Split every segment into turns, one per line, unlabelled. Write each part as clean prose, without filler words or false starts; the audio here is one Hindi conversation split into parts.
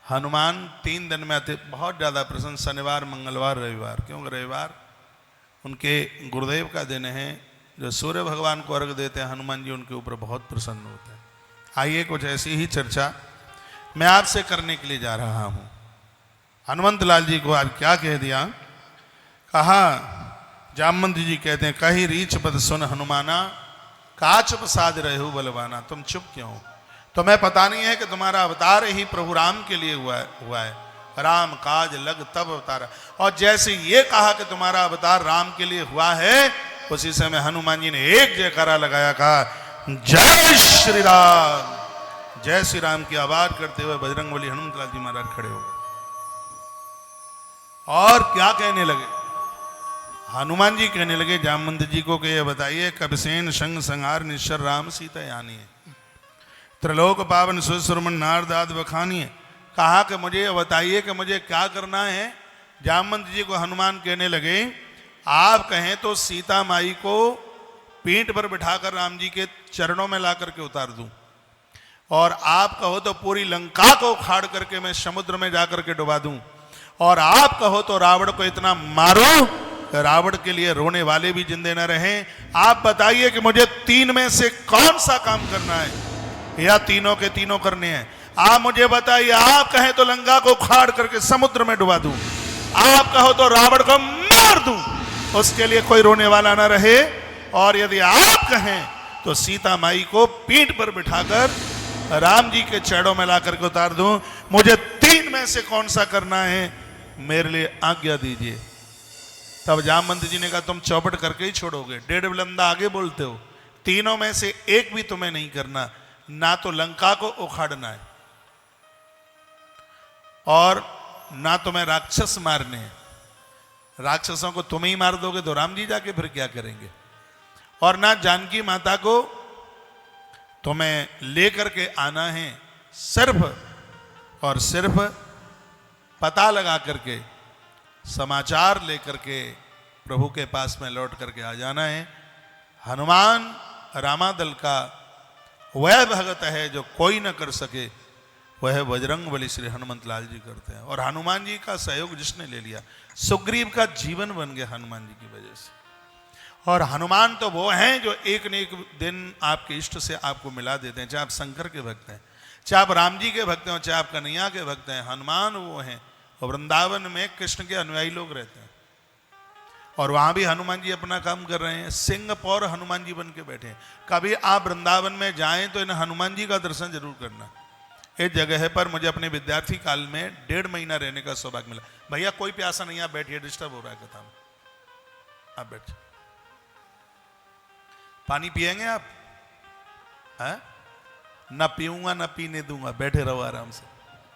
हनुमान 3 दिन में आते, बहुत ज़्यादा प्रसन्न, शनिवार मंगलवार रविवार, क्योंकि रविवार उनके गुरुदेव का दिन है, जो सूर्य भगवान को अर्घ देते हैं, हनुमान जी उनके ऊपर बहुत प्रसन्न होते हैं। आइए कुछ ऐसी ही चर्चा मैं आपसे करने के लिए जा रहा हूँ। हनुमंत लाल जी को आज क्या कह दिया, कहा जामवंत जी कहते हैं, कही रीछ पद सुन हनुमाना, काच प्रसाद रहु बलवाना। तुम चुप क्यों हो? तुम्हें पता नहीं है कि तुम्हारा अवतार ही प्रभु राम के लिए हुआ है। राम काज लग तब अवतारा। और जैसे ये कहा कि तुम्हारा अवतार राम के लिए हुआ है, उसी समय हनुमान जी ने एक जयकारा लगाया, कहा जय श्री राम, जय श्री राम की आवाज करते हुए बजरंगबली हनुमत लाल जी महाराज खड़े हो गए और क्या कहने लगे। हनुमान जी कहने लगे जामवंत जी को कि ये बताइए, कबसेन संग संहार निश्चर राम सीता यानी है, त्रिलोक पावन सुरमन नारदाद बखानी है। कहा कि मुझे बताइए कि मुझे क्या करना है। जामवंत जी को हनुमान कहने लगे, आप कहें तो सीता माई को पीठ पर बिठाकर राम जी के चरणों में ला करके उतार दूं, और आप कहो तो पूरी लंका को उखाड़ करके मैं समुद्र में जाकर के डुबा दूं, और आप कहो तो रावण को इतना मारो रावण के लिए रोने वाले भी जिंदे न रहें। आप बताइए कि मुझे 3 में से कौन सा काम करना है, या तीनों के तीनों करने हैं। आप मुझे बताइए, आप कहें तो लंका को उखाड़ करके समुद्र में डुबा दूं, आप कहो तो रावण को मार दूं, उसके लिए कोई रोने वाला ना रहे, और यदि आप कहें तो सीता माई को पीठ पर बिठाकर राम जी के चरणों में ला करके उतार दूं। मुझे 3 में से कौन सा करना है, मेरे लिए आज्ञा दीजिए। तब जामवंत जी ने कहा, तुम चौपट करके ही छोड़ोगे, 1.5 बुलंदा आगे बोलते हो, तीनों में से एक भी तुम्हें नहीं करना, ना तो लंका को उखाड़ना है और ना तुम्हें राक्षस मारने हैं। राक्षसों को तुम ही मार दोगे तो राम जी जाके फिर क्या करेंगे, और ना जानकी माता को तुम्हें लेकर के आना है, सिर्फ और सिर्फ पता लगा करके समाचार लेकर के प्रभु के पास में लौट करके आ जाना है। हनुमान रामादल का वह भगत है जो कोई न कर सके, वह बजरंगबली श्री हनुमंत लाल जी करते हैं। और हनुमान जी का सहयोग जिसने ले लिया, सुग्रीव का जीवन बन गया हनुमान जी की वजह से। और हनुमान तो वो हैं जो एक न एक दिन आपके इष्ट से आपको मिला देते हैं, चाहे आप शंकर के भक्त हैं, चाहे आप राम जी के भक्त हैं, चाहे आप कन्हैया के भक्त हैं। हनुमान वो हैं। और वृंदावन में कृष्ण के अनुयायी लोग रहते हैं, और वहां भी हनुमान जी अपना काम कर रहे हैं। सिंह पौर हनुमान जी बन के बैठे हैं। कभी आप वृंदावन में जाएं तो इन हनुमान जी का दर्शन जरूर करना। इस जगह पर मुझे अपने विद्यार्थी काल में 1.5 महीना रहने का सौभाग्य मिला। भैया कोई प्यासा नहीं, आप बैठिए, डिस्टर्ब हो रहा है कथा में, आप बैठिए। पानी पिएंगे आप? है ना, पीऊंगा ना पीने दूंगा, बैठे रहो आराम से।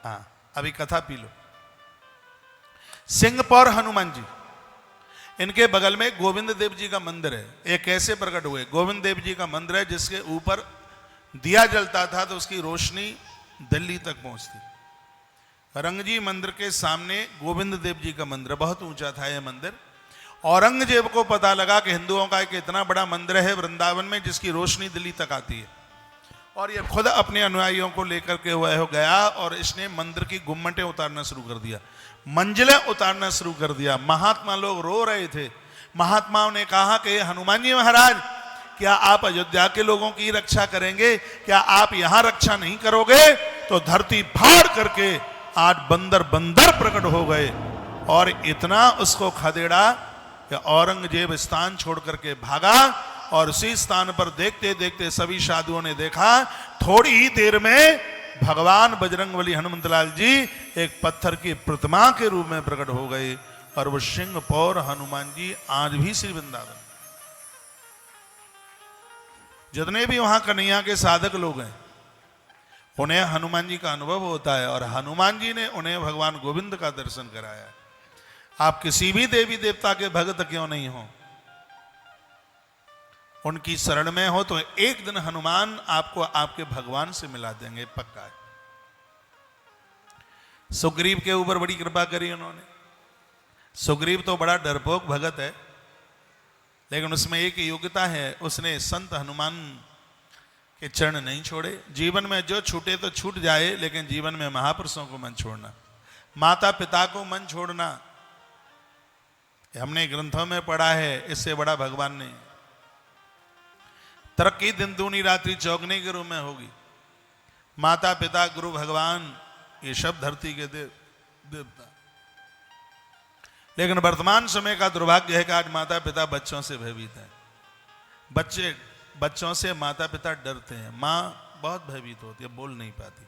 हाँ, अभी कथा पी लो। सिंहपौर हनुमान जी, इनके बगल में गोविंद देव जी का मंदिर है। ये कैसे प्रकट हुए? गोविंद देव जी का मंदिर है जिसके ऊपर दिया जलता था तो उसकी रोशनी दिल्ली तक पहुंचती। रंगजी मंदिर के सामने गोविंद देव जी का मंदिर, बहुत ऊंचा था यह मंदिर। औरंगजेब को पता लगा कि हिंदुओं का एक इतना बड़ा मंदिर है वृंदावन में जिसकी रोशनी दिल्ली तक आती है, और ये खुद अपने अनुयायियों को लेकर के वह गया और इसने मंदिर की गुम्मटें उतारना शुरू कर दिया, मंजिलें उतारना शुरू कर दिया। महात्मा लोग रो रहे थे। महात्माओं ने कहा कि हनुमान जी महाराज, क्या आप अयोध्या के लोगों की रक्षा करेंगे? क्या आप यहां रक्षा नहीं करोगे तो धरती फाड़ करके आज बंदर बंदर प्रकट हो गए। और इतना उसको खदेड़ा कि औरंगजेब स्थान छोड़ करके भागा, और उसी स्थान पर देखते देखते सभी साधुओं ने देखा, थोड़ी ही देर में भगवान बजरंगबली हनुमंतलाल जी एक पत्थर की प्रतिमा के रूप में प्रकट हो गए। और वो सिंह पौर हनुमान जी आज भी श्री वृंदावन, जितने भी वहां कन्हैया के साधक लोग हैं, उन्हें हनुमान जी का अनुभव होता है, और हनुमान जी ने उन्हें भगवान गोविंद का दर्शन कराया। आप किसी भी देवी देवता के भक्त क्यों नहीं हो, उनकी शरण में हो, तो एक दिन हनुमान आपको आपके भगवान से मिला देंगे, पक्का है। सुग्रीव के ऊपर बड़ी कृपा करी उन्होंने। सुग्रीव तो बड़ा डरपोक भगत है, लेकिन उसमें एक योग्यता है, उसने संत हनुमान कि चरण नहीं छोड़े। जीवन में जो छूटे तो छूट जाए, लेकिन जीवन में महापुरुषों को मन छोड़ना, माता पिता को मन छोड़ना, हमने ग्रंथों में पढ़ा है, इससे बड़ा भगवान नहीं। तरक्की दिन दूनी रात्रि चौगने के रूप में होगी। माता पिता गुरु भगवान ये सब धरती के देवता। लेकिन वर्तमान समय का दुर्भाग्य है कि आज माता पिता बच्चों से भयभीत हैं। बच्चों से माता पिता डरते हैं। माँ बहुत भयभीत होती है, बोल नहीं पाती।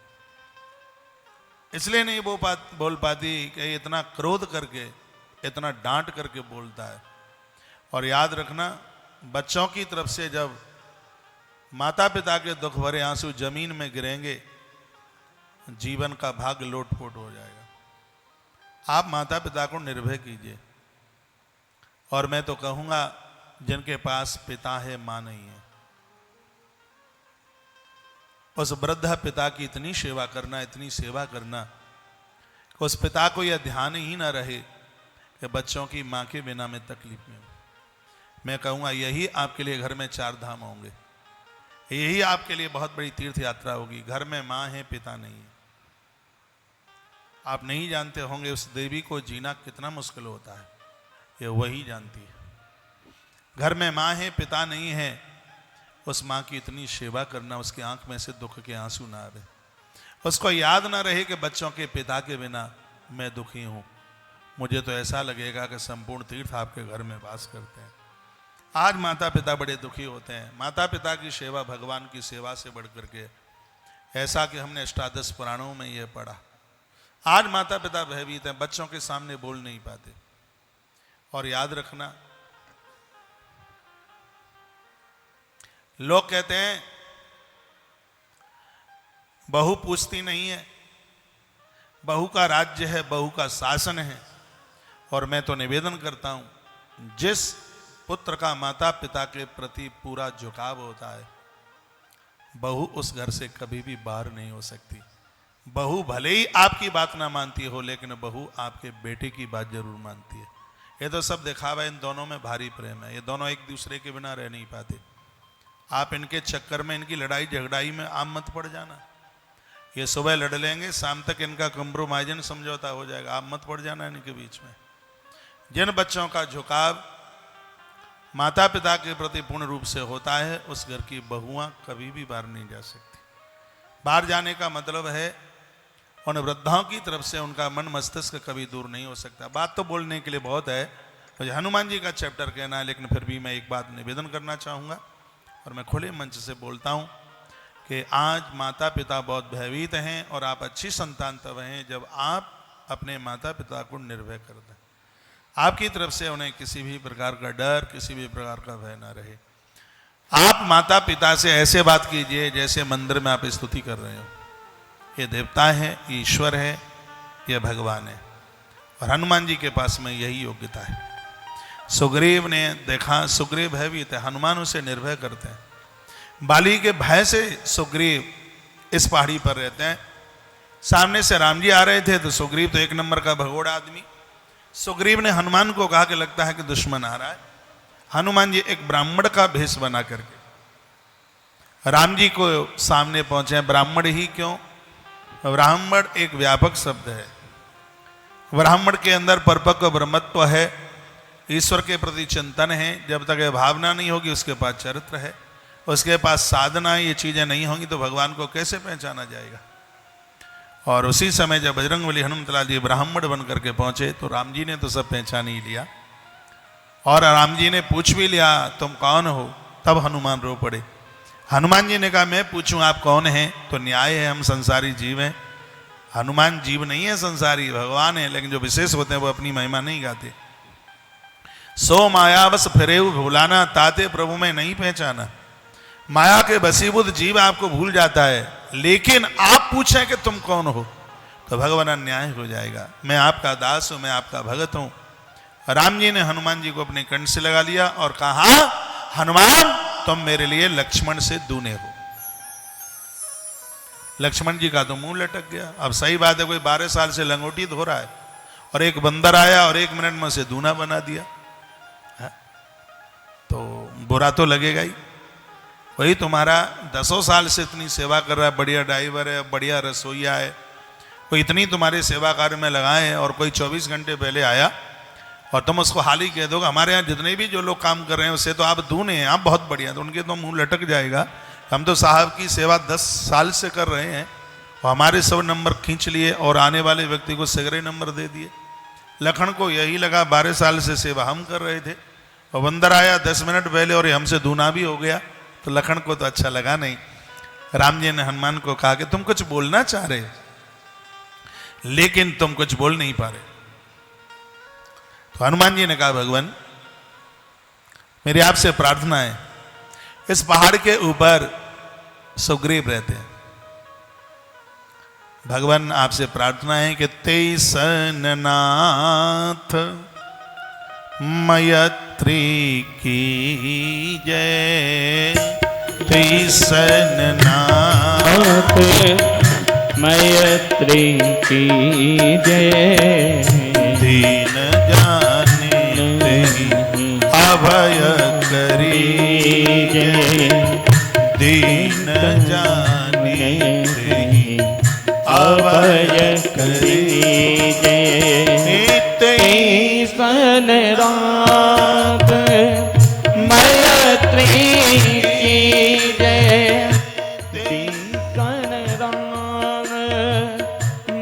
इसलिए नहीं बोल पाती कि इतना क्रोध करके, इतना डांट करके बोलता है। और याद रखना, बच्चों की तरफ से जब माता पिता के दुख भरे आंसू जमीन में गिरेंगे, जीवन का भाग्य लोटपोट हो जाएगा। आप माता पिता को निर्भय कीजिए। और मैं तो कहूंगा, जिनके पास पिता है मां नहीं है, उस वृद्ध पिता की इतनी सेवा करना, इतनी सेवा करना कि उस पिता को यह ध्यान ही ना रहे कि बच्चों की मां के बिना में तकलीफ में हूं। मैं कहूंगा यही आपके लिए घर में 4 धाम होंगे, यही आपके लिए बहुत बड़ी तीर्थ यात्रा होगी। घर में मां है, पिता नहीं है। आप नहीं जानते होंगे उस देवी को जीना कितना मुश्किल होता है, ये वही जानती है। घर में मां है, पिता नहीं है, उस मां की इतनी सेवा करना, उसकी आंख में से दुख के आंसू ना आवे, उसको याद ना रहे कि बच्चों के पिता के बिना मैं दुखी हूं। मुझे तो ऐसा लगेगा कि संपूर्ण तीर्थ आपके घर में वास करते हैं। आज माता पिता बड़े दुखी होते हैं। माता पिता की सेवा भगवान की सेवा से बढ़ करके, ऐसा कि हमने अष्टादश पुराणों में यह पढ़ा। आज माता पिता भयभीत हैं, बच्चों के सामने बोल नहीं पाते। और याद रखना, लोग कहते हैं बहू पूछती नहीं है, बहू का राज्य है, बहू का शासन है। और मैं तो निवेदन करता हूं, जिस पुत्र का माता पिता के प्रति पूरा झुकाव होता है, बहू उस घर से कभी भी बाहर नहीं हो सकती। बहू भले ही आपकी बात ना मानती हो, लेकिन बहू आपके बेटे की बात जरूर मानती है। ये तो सब दिखावा, इन दोनों में भारी प्रेम है। ये दोनों एक दूसरे के बिना रह नहीं पाते। आप इनके चक्कर में, इनकी लड़ाई झगड़ाई में आप मत पड़ जाना। ये सुबह लड़ लेंगे, शाम तक इनका कंप्रोमाइजन समझौता हो जाएगा, आप मत पड़ जाना इनके बीच में। जिन बच्चों का झुकाव माता पिता के प्रति पूर्ण रूप से होता है, उस घर की बहुआं कभी भी बाहर नहीं जा सकती। बाहर जाने का मतलब है उन वृद्धाओं की तरफ से उनका मन मस्तिष्क कभी दूर नहीं हो सकता। बात तो बोलने के लिए बहुत है, मुझे हनुमान जी का चैप्टर कहना है, लेकिन फिर भी मैं एक बात निवेदन करना चाहूँगा और मैं खुले मंच से बोलता हूँ कि आज माता पिता बहुत भयभीत हैं। और आप अच्छी संतान तब हैं जब आप अपने माता पिता को निर्भय कर दें। आपकी तरफ से उन्हें किसी भी प्रकार का डर, किसी भी प्रकार का भय ना रहे। आप माता पिता से ऐसे बात कीजिए जैसे मंदिर में आप स्तुति कर रहे हो। ये देवता है, ये ईश्वर है, ये भगवान है। और हनुमान जी के पास में यही योग्यता है। सुग्रीव ने देखा, सुग्रीव भयभीत है, हनुमान उसे निर्भय करते हैं। बाली के भय से सुग्रीव इस पहाड़ी पर रहते हैं। सामने से राम जी आ रहे थे तो सुग्रीव तो एक नंबर का भगोड़ा आदमी। सुग्रीव ने हनुमान को कहा कि लगता है कि दुश्मन आ रहा है। हनुमान जी एक ब्राह्मण का भेष बना करके राम जी को सामने पहुंचे। ब्राह्मण ही क्यों? ब्राह्मण एक व्यापक शब्द है। ब्राह्मण के अंदर परिपक्व ब्रह्मत्व है, ईश्वर के प्रति चिंतन है। जब तक यह भावना नहीं होगी, उसके पास चरित्र है, उसके पास साधना, ये चीजें नहीं होंगी तो भगवान को कैसे पहचाना जाएगा। और उसी समय जब बजरंगबली हनुमतलाल जी ब्राह्मण बन करके पहुंचे तो राम जी ने तो सब पहचान ही लिया। और राम जी ने पूछ भी लिया तुम कौन हो, तब हनुमान रो पड़े। हनुमान जी ने कहा मैं पूछूं आप कौन हैं? तो न्याय है, हम संसारी जीव हैं। हनुमान जीव नहीं है, संसारी भगवान है, लेकिन जो विशेष होते हैं वो अपनी महिमा नहीं गाते। सो माया बस फिरे भूलाना, ताते प्रभु में नहीं पहचाना। माया के बसीबुद जीव आपको भूल जाता है, लेकिन आप पूछें कि तुम कौन हो तो भगवान अन्याय हो जाएगा। मैं आपका दास हूं, मैं आपका भगत हूं। राम जी ने हनुमान जी को अपने कंठ से लगा लिया और कहा हनुमान तुम मेरे लिए लक्ष्मण से दूने हो। लक्ष्मण जी का तो मुंह लटक गया। अब सही बात है, कोई 12 साल से लंगोटी धो रहा है और एक बंदर आया और 1 मिनट में उसे दूना बना दिया, तो बुरा तो लगेगा ही। वही तुम्हारा 10 साल से इतनी सेवा कर रहा है, बढ़िया ड्राइवर है, बढ़िया रसोईया है, कोई इतनी तुम्हारे सेवा कार्य में लगाए हैं, और कोई 24 घंटे पहले आया और तुम उसको हाल ही कह दो हमारे यहाँ जितने भी जो लोग काम कर रहे हैं उससे तो आप दूने हैं, आप बहुत बढ़िया, तो उनके तो मुंह लटक जाएगा। हम तो साहब की सेवा 10 साल से कर रहे हैं और हमारे सब नंबर खींच लिए और आने वाले व्यक्ति को सगरे नंबर दे दिए। लखन को यही लगा 12 साल से सेवा हम कर रहे थे और बंदर आया 10 मिनट पहले और ये हमसे दूना भी हो गया, तो लखन को तो अच्छा लगा नहीं। राम जी ने हनुमान को कहा कि तुम कुछ बोलना चाह रहे लेकिन तुम कुछ बोल नहीं पा रहे। तो हनुमान जी ने कहा भगवान मेरी आपसे प्रार्थना है, इस पहाड़ के ऊपर सुग्रीव रहते हैं, भगवान आपसे प्रार्थना है कि तेसन नाथ मैत्री की जय, तेसन नाथ
मैत्री की जय,
दीन जाने तेहि अभय करी जय, दीन जाने तेहि अभय करी जय,
तेसन नाथ मैत्री की जय, तेसन नाथ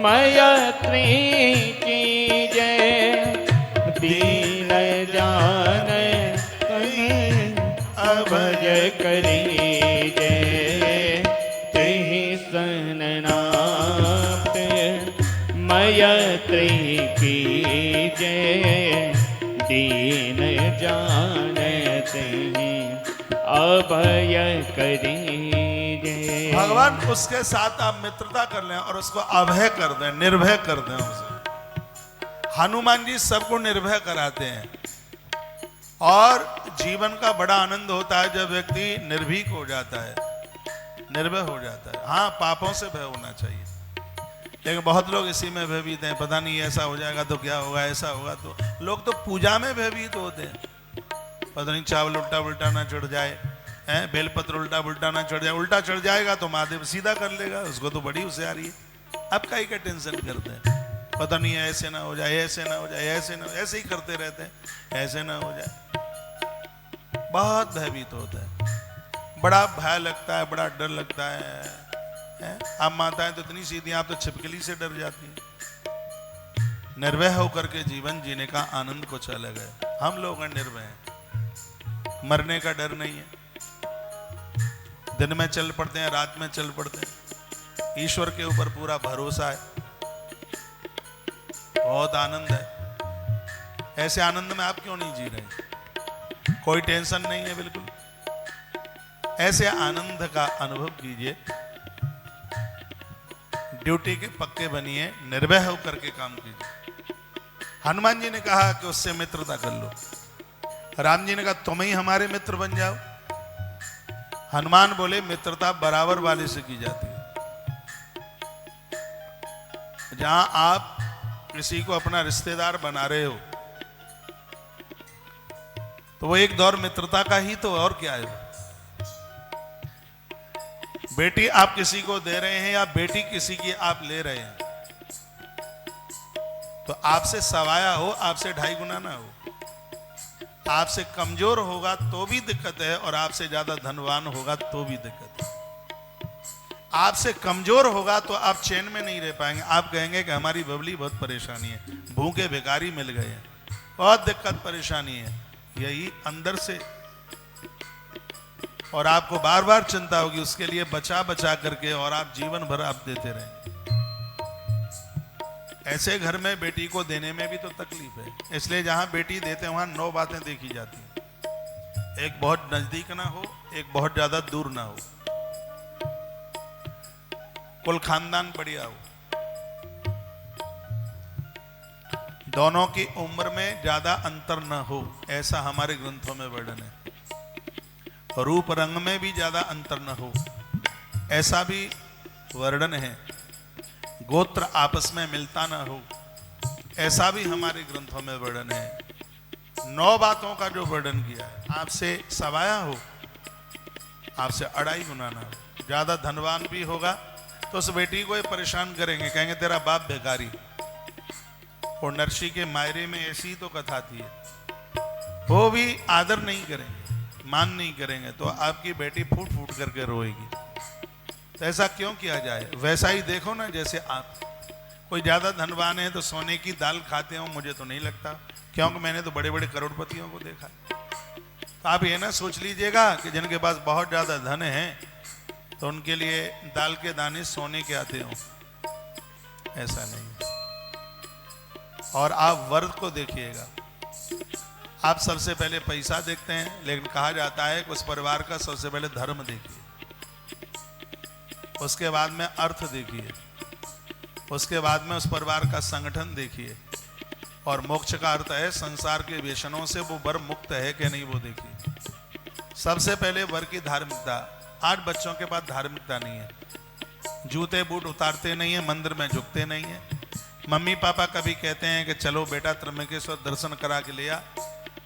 मैत्री की जय, दीन जान अभय करी जय, तेसन नाथ मैत्री की जय, दीन जानते अभय करी जय।
भगवान उसके साथ आप मित्रता कर लें और उसको अभय कर दें, निर्भय कर दें उसे। हनुमान जी सबको निर्भय कराते हैं और जीवन का बड़ा आनंद होता है जब व्यक्ति निर्भीक हो जाता है, निर्भय हो जाता है। हाँ, पापों से भय होना चाहिए, लेकिन बहुत लोग इसी में भयभीत हैं, पता नहीं ऐसा हो जाएगा तो क्या होगा, ऐसा होगा तो। लोग तो पूजा में भयभीत होते हैं, पता नहीं चावल उल्टा उल्टा ना चढ़ जाए, हैं, बेलपत्र उल्टा उल्टा ना चढ़ जाए, उल्टा चढ़ जाएगा तो महादेव सीधा कर लेगा, उसको तो बड़ी होशियारी है। अब काहे का टेंशन करते हैं, पता नहीं ऐसे ना हो जाए, ऐसे ना हो जाए, ऐसे ना, ऐसे ही करते रहते हैं, ऐसे ना हो जाए। बहुत भयभीत होता है, बड़ा भय लगता है, बड़ा डर लगता है। आप माताएं तो इतनी सीधी, आप तो छिपकली से डर जाती हैं। निर्भय होकर के जीवन जीने का आनंद कुछ अलग है। हम लोग निर्भय हैं, मरने का डर नहीं है, दिन में चल पड़ते हैं, रात में चल पड़ते हैं, ईश्वर के ऊपर पूरा भरोसा है, बहुत आनंद है। ऐसे आनंद में आप क्यों नहीं जी रहे? कोई टेंशन नहीं है बिल्कुल। ऐसे आनंद का अनुभव कीजिए, ड्यूटी के पक्के बनिए, निर्भय होकर के काम कीजिए। हनुमान जी ने कहा कि उससे मित्रता कर लो, राम जी ने कहा तुम ही हमारे मित्र बन जाओ। हनुमान बोले मित्रता बराबर वाले से की जाती है। जहां आप किसी को अपना रिश्तेदार बना रहे हो तो वो एक दौर मित्रता का ही तो, और क्या है। बेटी आप किसी को दे रहे हैं या बेटी किसी की आप ले रहे हैं, तो आपसे सवाया हो, आपसे 2.5 गुना ना हो। आपसे कमजोर होगा तो भी दिक्कत है और आपसे ज्यादा धनवान होगा तो भी दिक्कत है। आपसे कमजोर होगा तो आप चैन में नहीं रह पाएंगे, आप कहेंगे कि हमारी बबली बहुत परेशानी है, भूखे भिखारी मिल गए हैं, बहुत दिक्कत परेशानी है, यही अंदर से, और आपको बार बार चिंता होगी उसके लिए, बचा बचा करके, और आप जीवन भर आप देते रहेंगे। ऐसे घर में बेटी को देने में भी तो तकलीफ है, इसलिए जहां बेटी देते हैं वहां 9 बातें देखी जाती हैं। एक बहुत नजदीक ना हो, एक बहुत ज्यादा दूर ना हो, कुल खानदान बढ़िया हो, दोनों की उम्र में ज्यादा अंतर न हो, ऐसा हमारे ग्रंथों में वर्णन है। रूप रंग में भी ज्यादा अंतर न हो, ऐसा भी वर्णन है। गोत्र आपस में मिलता ना हो, ऐसा भी हमारे ग्रंथों में वर्णन है। 9 बातों का जो वर्णन किया है, आपसे सवाया हो, आपसे अढ़ाई गुना ना हो। ज़्यादा धनवान भी होगा तो उस बेटी को ये परेशान करेंगे, कहेंगे तेरा बाप भिखारी। और नरसी के मायरे में ऐसी तो कथा थी, वो भी आदर नहीं करेंगे, मान नहीं करेंगे, तो आपकी बेटी फूट फूट करके रोएगी। तो ऐसा क्यों किया जाए? वैसा ही देखो ना, जैसे आप कोई ज़्यादा धनवान है तो सोने की दाल खाते हो, मुझे तो नहीं लगता, क्योंकि मैंने तो बड़े बड़े करोड़पतियों को देखा। तो आप ये ना सोच लीजिएगा कि जिनके पास बहुत ज़्यादा धन है तो उनके लिए दाल के दाने सोने के आते हो, ऐसा नहीं। और आप वर्ग को देखिएगा, आप सबसे पहले पैसा देखते हैं, लेकिन कहा जाता है कि उस परिवार का सबसे पहले धर्म देखिए, उसके बाद में अर्थ देखिए, उसके बाद में उस परिवार का संगठन देखिए, और मोक्ष का अर्थ है संसार के व्यसनों से वो वर मुक्त है कि नहीं, वो देखिए। सबसे पहले वर की धार्मिकता। आज बच्चों के पास धार्मिकता नहीं है, जूते बूट उतारते नहीं है, मंदिर में झुकते नहीं है। मम्मी पापा कभी कहते हैं कि चलो बेटा त्र्यंबकेश्वर दर्शन करा के ले आ,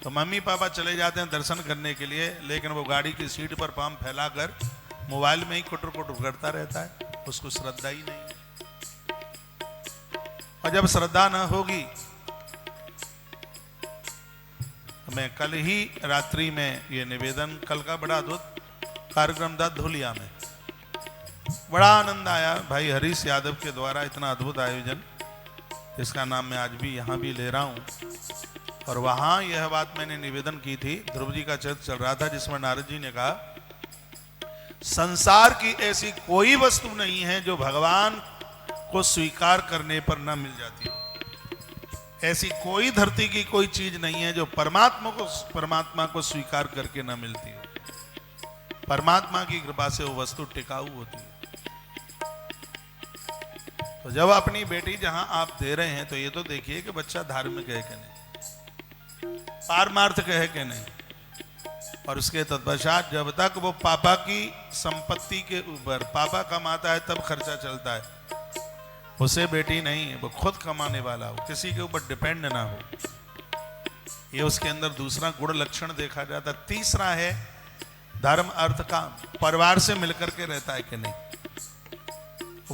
तो मम्मी पापा चले जाते हैं दर्शन करने के लिए, लेकिन वो गाड़ी की सीट पर पाँव फैलाकर मोबाइल में ही कुटर कुटर करता रहता है, उसको श्रद्धा ही नहीं है। और जब श्रद्धा न होगी, मैं कल ही रात्रि में ये निवेदन, कल का बड़ा अद्भुत कार्यक्रम था धुलिया में, बड़ा आनंद आया भाई हरीश यादव के द्वारा, इतना अद्भुत आयोजन, इसका नाम मैं आज भी यहाँ भी ले रहा हूँ। और वहाँ यह बात मैंने निवेदन की थी, ध्रुव जी का चरित्र चल रहा था, जिसमें नारद जी ने कहा संसार की ऐसी कोई वस्तु नहीं है जो भगवान को स्वीकार करने पर न मिल जाती हो। ऐसी कोई धरती की कोई चीज नहीं है जो परमात्मा को स्वीकार करके न मिलती हो। परमात्मा की कृपा से वो वस्तु टिकाऊ होती है। तो जब अपनी बेटी जहां आप दे रहे हैं तो ये तो देखिए कि बच्चा धार्मिक है कि नहीं, पारमार्थिक है कि नहीं। और उसके तत्पश्चात जब तक वो पापा की संपत्ति के ऊपर, पापा कमाता है तब खर्चा चलता है, उसे बेटी नहीं है, वो खुद कमाने वाला हो, किसी के ऊपर डिपेंड ना हो, ये उसके अंदर दूसरा गुण लक्षण देखा जाता। तीसरा है धर्म अर्थ काम, परिवार से मिलकर के रहता है कि नहीं।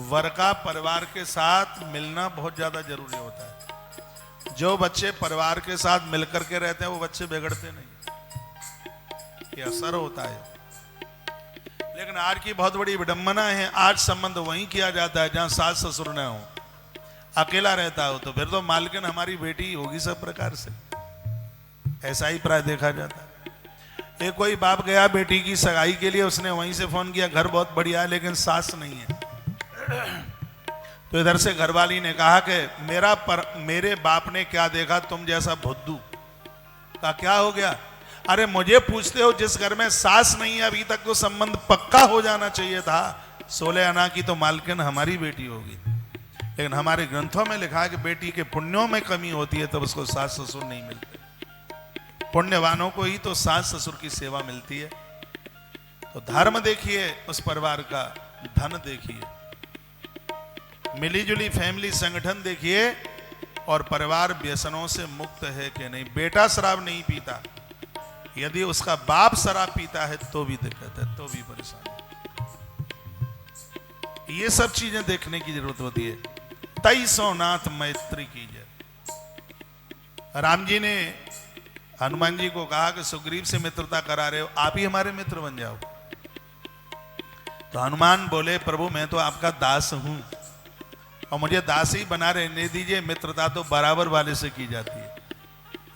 वर का परिवार के साथ मिलना बहुत ज्यादा जरूरी होता है। जो बच्चे परिवार के साथ मिलकर के रहते हैं वो बच्चे बिगड़ते नहीं, ये असर होता है। लेकिन आज की बहुत बड़ी विडंबना है, आज संबंध वहीं किया जाता है जहां सास ससुर न हो, अकेला रहता हो, तो फिर तो मालकिन हमारी बेटी होगी सब प्रकार से, ऐसा ही प्राय देखा जाता है। एक कोई बाप गया बेटी की सगाई के लिए, उसने वहीं से फोन किया, घर बहुत बढ़िया है लेकिन सास नहीं है। तो इधर से घरवाली ने कहा कि मेरे बाप ने क्या देखा तुम जैसा भुद्दू। का क्या हो गया? अरे मुझे पूछते हो, जिस घर में सास नहीं है अभी तक तो संबंध पक्का हो जाना चाहिए था। 16 आना की तो मालकिन हमारी बेटी होगी, लेकिन हमारे ग्रंथों में लिखा है कि बेटी के पुण्यों में कमी होती है तब उसको सास ससुर नहीं मिलते। पुण्यवानों को ही तो सास ससुर की सेवा मिलती है। तो धर्म देखिए, उस परिवार का धन देखिए, मिलीजुली फैमिली संगठन देखिए, और परिवार व्यसनों से मुक्त है कि नहीं। बेटा शराब नहीं पीता, यदि उसका बाप शराब पीता है तो भी दिक्कत है, तो भी परेशानी। ये सब चीजें देखने की जरूरत होती है। 23 नाथ मैत्री कीजिए। राम जी ने हनुमान जी को कहा कि सुग्रीव से मित्रता करा रहे हो, आप ही हमारे मित्र बन जाओ। तो हनुमान बोले प्रभु मैं तो आपका दास हूं और मुझे दास ही बना रहने दीजिए, मित्रता तो बराबर वाले से की जाती है।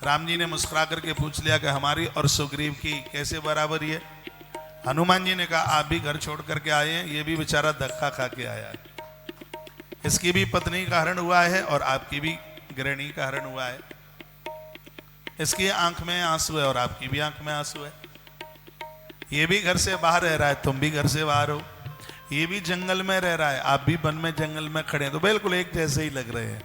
राम जी ने मुस्कुरा करके पूछ लिया कि हमारी और सुग्रीव की कैसे बराबरी है। हनुमान जी ने कहा आप भी घर छोड़ करके आए हैं, ये भी बेचारा धक्का खा के आया है, इसकी भी पत्नी का हरण हुआ है और आपकी भी गृहिणी का हरण हुआ है। इसकी आंख में आंसू है और आपकी भी आंख में आंसू है। ये भी घर से बाहर रह रहा है, तुम भी घर से बाहर हो। ये भी जंगल में रह रहा है, आप भी वन में जंगल में खड़े हैं, तो बिल्कुल एक जैसे ही लग रहे हैं।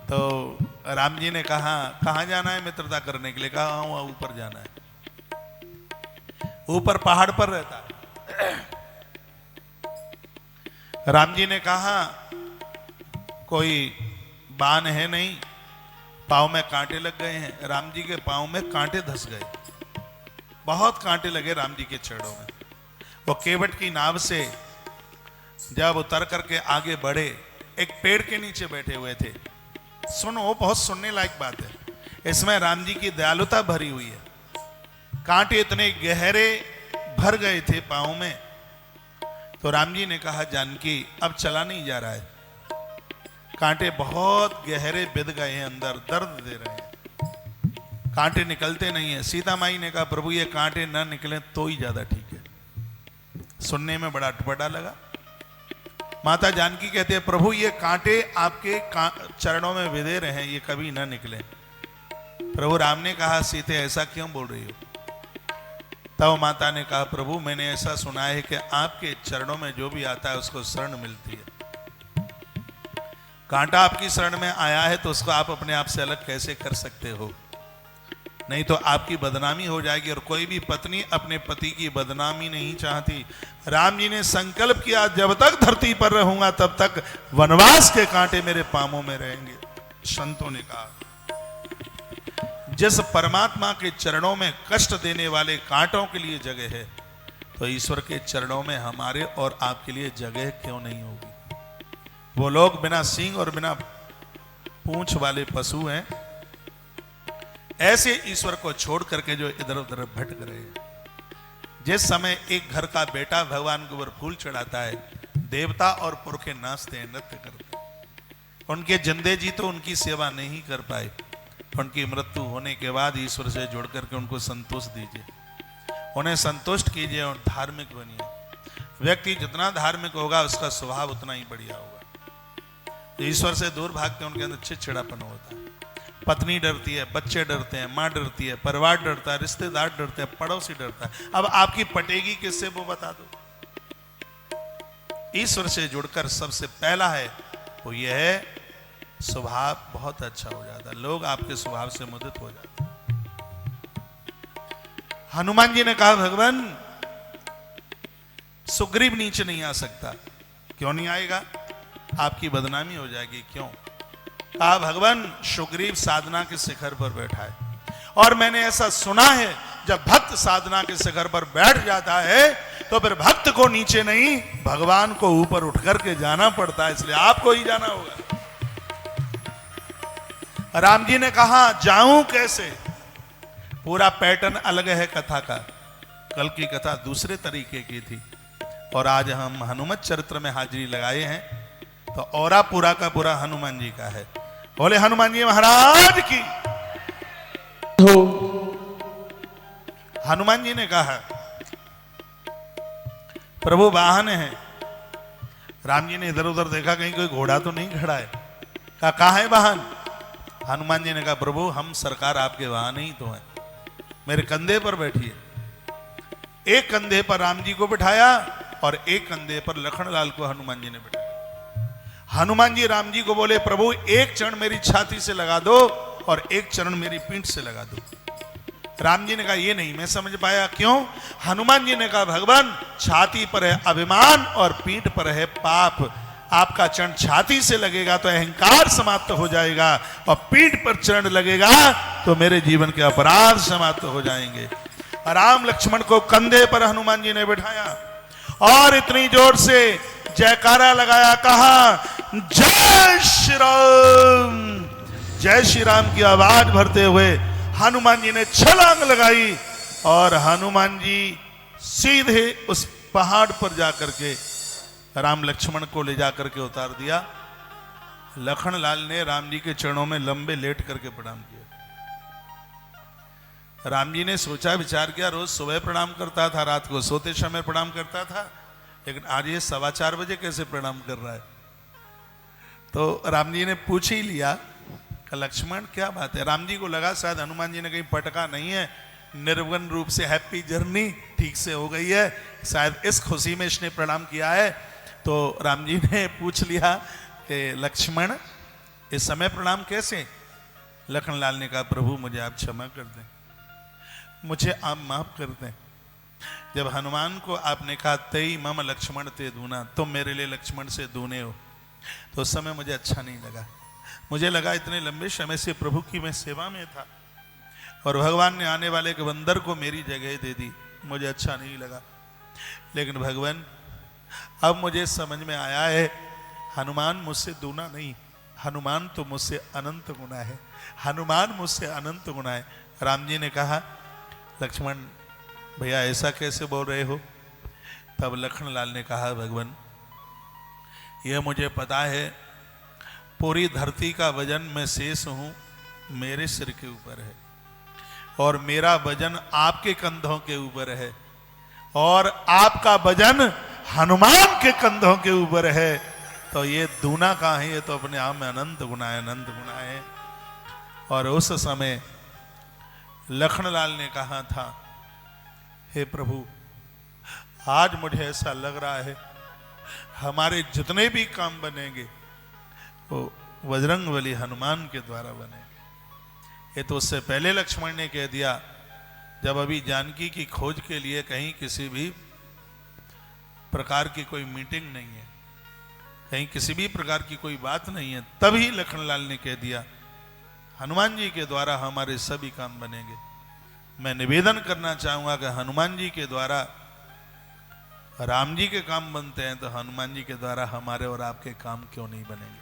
तो राम जी ने कहा कहाँ जाना है मित्रता करने के लिए? कहा वहां ऊपर जाना है। ऊपर पहाड़ पर रहता है। राम जी ने कहा कोई बाण है नहीं, पांव में कांटे लग गए हैं। राम जी के पांव में कांटे धस गए, बहुत कांटे लगे राम जी के छड़ों में। वो केवट की नाव से जब उतर करके आगे बढ़े, एक पेड़ के नीचे बैठे हुए थे। सुनो, बहुत सुनने लायक बात है, इसमें राम जी की दयालुता भरी हुई है। कांटे इतने गहरे भर गए थे पांव में, तो राम जी ने कहा, जानकी अब चला नहीं जा रहा है, कांटे बहुत गहरे बिध गए हैं अंदर, दर्द दे रहे हैं, कांटे निकलते नहीं है। सीता माई ने कहा, प्रभु ये कांटे ना निकले तो ही ज्यादा ठीक है। सुनने में बड़ा अटपटा लगा। माता जानकी कहते हैं, प्रभु ये कांटे आपके चरणों में विधे रहे हैं, ये कभी ना निकले। प्रभु राम ने कहा, सीते ऐसा क्यों बोल रही हो? तब माता ने कहा, प्रभु मैंने ऐसा सुना है कि आपके चरणों में जो भी आता है उसको शरण मिलती है। कांटा आपकी शरण में आया है तो उसको आप अपने आप से अलग कैसे कर सकते हो? नहीं तो आपकी बदनामी हो जाएगी, और कोई भी पत्नी अपने पति की बदनामी नहीं चाहती। राम जी ने संकल्प किया, जब तक धरती पर रहूंगा तब तक वनवास के कांटे मेरे पांवों में रहेंगे। संतों ने कहा, जिस परमात्मा के चरणों में कष्ट देने वाले कांटों के लिए जगह है, तो ईश्वर के चरणों में हमारे और आपके लिए जगह क्यों नहीं होगी? वो लोग बिना सींग और बिना पूंछ वाले पशु हैं, ऐसे ईश्वर को छोड़ करके जो इधर उधर भटक रहे हैं। जिस समय एक घर का बेटा भगवान के ऊपर फूल चढ़ाता है, देवता और पुरखे नाचते हैं, नृत्य करते हैं। उनके जिंदे जी तो उनकी सेवा नहीं कर पाए, उनकी मृत्यु होने के बाद ईश्वर से जुड़ करके उनको संतोष दीजिए, उन्हें संतुष्ट कीजिए और धार्मिक बनिए। व्यक्ति जितना धार्मिक होगा उसका स्वभाव उतना ही बढ़िया होगा। ईश्वर से दूर भागते उनके अंदर चिड़चिड़ापन होता है। पत्नी डरती है, बच्चे डरते हैं, माँ डरती है, परिवार डरता है, रिश्तेदार डरते हैं, पड़ोसी डरता है। अब आपकी पटेगी किससे वो बता दो। ईश्वर से जुड़कर सबसे पहला है वो यह है, स्वभाव बहुत अच्छा हो जाता है, लोग आपके स्वभाव से मुदित हो जाते हैं। हनुमान जी ने कहा, भगवान सुग्रीव नीचे नहीं आ सकता। क्यों नहीं आएगा? आपकी बदनामी हो जाएगी। क्यों? कहा, भगवान सुग्रीव साधना के शिखर पर बैठा है, और मैंने ऐसा सुना है जब भक्त साधना के शिखर पर बैठ जाता है तो फिर भक्त को नीचे नहीं, भगवान को ऊपर उठ करके जाना पड़ता है, इसलिए आपको ही जाना होगा। राम जी ने कहा, जाऊं कैसे? पूरा पैटर्न अलग है कथा का। कल की कथा दूसरे तरीके की थी, और आज हम हनुमत चरित्र में हाजिरी लगाए हैं, तो औरा पूरा का पूरा हनुमान जी का है। बोले हनुमान जी महाराज की। हनुमान जी ने कहा, प्रभु वाहन है। राम जी ने इधर उधर देखा, कहीं कोई घोड़ा तो नहीं खड़ा है। कहा, कहाँ है वाहन? हनुमान जी ने कहा, प्रभु हम सरकार आपके वाहन ही तो हैं, मेरे कंधे पर बैठिए। एक कंधे पर राम जी को बिठाया और एक कंधे पर लखनलाल को हनुमान जी ने बिठाया। हनुमान जी राम जी को बोले, प्रभु एक चरण मेरी छाती से लगा दो और एक चरण मेरी पीठ से लगा दो। राम जी ने कहा, ये नहीं मैं समझ पाया, क्यों? हनुमान जी ने कहा, भगवान छाती पर है अभिमान और पीठ पर है पाप। आपका चरण छाती से लगेगा तो अहंकार समाप्त हो जाएगा, और पीठ पर चरण लगेगा तो मेरे जीवन के अपराध समाप्त हो जाएंगे। राम लक्ष्मण को कंधे पर हनुमान जी ने बिठाया और इतनी जोर से जयकारा लगाया, कहा, जय श्री राम। जय श्री राम की आवाज भरते हुए हनुमान जी ने छलांग लगाई, और हनुमान जी सीधे उस पहाड़ पर जाकर के राम लक्ष्मण को ले जाकर के उतार दिया। लखनलाल ने राम जी के चरणों में लंबे लेट करके प्रणाम किया। राम जी ने सोचा विचार किया, रोज सुबह प्रणाम करता था, रात को सोते समय प्रणाम करता था, लेकिन आज ये 4:15 बजे कैसे प्रणाम कर रहा है? तो राम जी ने पूछ ही लिया, लक्ष्मण क्या बात है? राम जी को लगा शायद हनुमान जी ने कहीं पटका नहीं है, निर्विघ्न रूप से हैप्पी जर्नी ठीक से हो गई है, शायद इस खुशी में इसने प्रणाम किया है। तो राम जी ने पूछ लिया कि लक्ष्मण इस समय प्रणाम कैसे? लखनलाल ने कहा, प्रभु मुझे आप क्षमा कर दें, मुझे आप माफ कर दें। जब हनुमान को आपने कहा, तेई मम लक्ष्मण ते दूना, तुम मेरे लिए लक्ष्मण से दूने हो, तो उस समय मुझे अच्छा नहीं लगा। मुझे लगा इतने लंबे समय से प्रभु की मैं सेवा में था और भगवान ने आने वाले के बंदर को मेरी जगह दे दी, मुझे अच्छा नहीं लगा। लेकिन भगवान अब मुझे समझ में आया है, हनुमान मुझसे दूना नहीं, हनुमान तो मुझसे अनंत गुना है, हनुमान मुझसे अनंत गुना है। राम जी ने कहा, लक्ष्मण भैया ऐसा कैसे बोल रहे हो? तब लखनलाल ने कहा, भगवान यह मुझे पता है, पूरी धरती का वजन मैं शेष हूं, मेरे सिर के ऊपर है, और मेरा वजन आपके कंधों के ऊपर है, और आपका वजन हनुमान के कंधों के ऊपर है। तो ये दूना कहाँ है, ये तो अपने आप में अनंत गुना है, अनंत गुना है। और उस समय लखनलाल ने कहा था, हे प्रभु आज मुझे ऐसा लग रहा है हमारे जितने भी काम बनेंगे वो बजरंगबली हनुमान के द्वारा बनेंगे। ये तो उससे पहले लक्ष्मण ने कह दिया, जब अभी जानकी की खोज के लिए कहीं किसी भी प्रकार की कोई मीटिंग नहीं है, कहीं किसी भी प्रकार की कोई बात नहीं है, तभी लखनलाल ने कह दिया हनुमान जी के द्वारा हमारे सभी काम बनेंगे। मैं निवेदन करना चाहूंगा कि हनुमान जी के द्वारा राम जी के काम बनते हैं, तो हनुमान जी के द्वारा हमारे और आपके काम क्यों नहीं बनेंगे?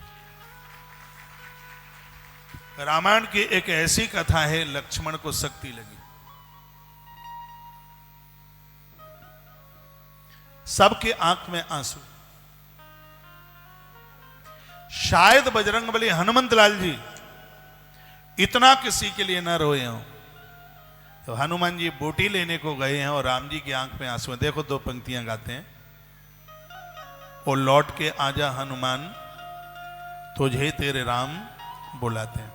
रामायण की एक ऐसी कथा है, लक्ष्मण को शक्ति लगी, सबके आंख में आंसू। शायद बजरंगबली हनुमंत लाल जी इतना किसी के लिए न रोए हों। तो हनुमान जी बोटी लेने को गए हैं और राम जी की आंख में आंसू हैं। देखो दो पंक्तियां गाते हैं, और लौट के आजा हनुमान, तुझे तेरे राम बुलाते हैं।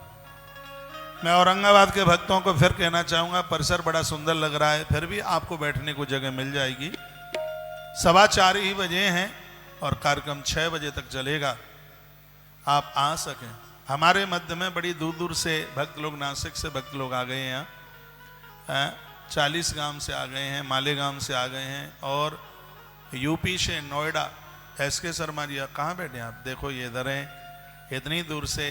मैं औरंगाबाद के भक्तों को फिर कहना चाहूंगा, परिसर बड़ा सुंदर लग रहा है, फिर भी आपको बैठने को जगह मिल जाएगी। 4:15 ही बजे हैं और कार्यक्रम 6 बजे तक चलेगा, आप आ सकें। हमारे मध्य में बड़ी दूर दूर से भक्त लोग, नासिक से भक्त लोग आ गए हैं, 40 गांव से आ गए हैं, मालेगांव से आ गए हैं, और यूपी से नोएडा SK शर्मा जी कहाँ बैठे हैं आप? देखो ये इधर हैं, इतनी दूर से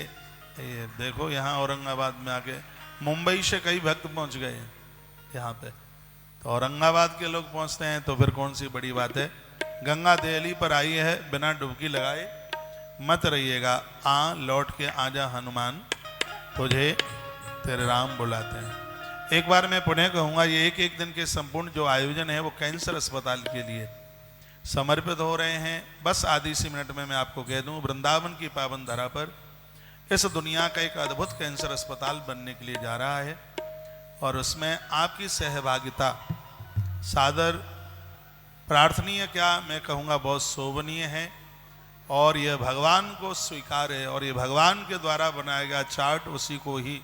ये देखो, यहाँ औरंगाबाद में आके मुंबई से कई भक्त पहुँच गए हैं यहाँ पे। तो औरंगाबाद के लोग पहुँचते हैं तो फिर कौन सी बड़ी बात है। गंगा दहली पर आई है, बिना डुबकी लगाए मत रहिएगा। लौट के आजा हनुमान, तुझे तेरे राम बुलाते हैं। एक बार मैं पुनः कहूँगा, ये एक दिन के संपूर्ण जो आयोजन है वो कैंसर अस्पताल के लिए समर्पित हो रहे हैं। बस आधी सी मिनट में मैं आपको कह दूं, वृंदावन की पावन धरा पर इस दुनिया का एक अद्भुत कैंसर अस्पताल बनने के लिए जा रहा है, और उसमें आपकी सहभागिता सादर प्रार्थनीय, क्या मैं कहूँगा बहुत शोभनीय है, और यह भगवान को स्वीकार है, और ये भगवान के द्वारा बनाया गया चार्ट उसी को ही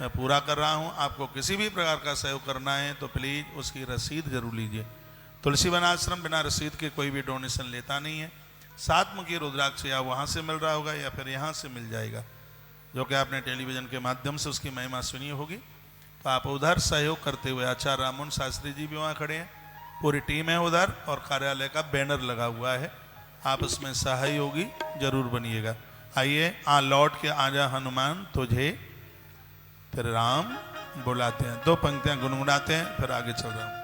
मैं पूरा कर रहा हूँ। आपको किसी भी प्रकार का सहयोग करना है तो प्लीज़ उसकी रसीद जरूर लीजिए। तुलसी वन आश्रम बिना रसीद के कोई भी डोनेशन लेता नहीं है। सातमुखी रुद्राक्ष या वहाँ से मिल रहा होगा या फिर यहाँ से मिल जाएगा, जो कि आपने टेलीविज़न के माध्यम से उसकी महिमा सुनी होगी। तो आप उधर सहयोग करते हुए, आचार्य राममोहन शास्त्री जी भी वहाँ खड़े हैं, पूरी टीम है उधर, और कार्यालय का बैनर लगा हुआ है, आप उसमें सहयोगी जरूर बनिएगा। आइए, लौट के आजा हनुमान, तुझे तेरे राम बुलाते हैं। 2 पंक्तियां गुनगुनाते हैं, फिर आगे चल रहा हूं।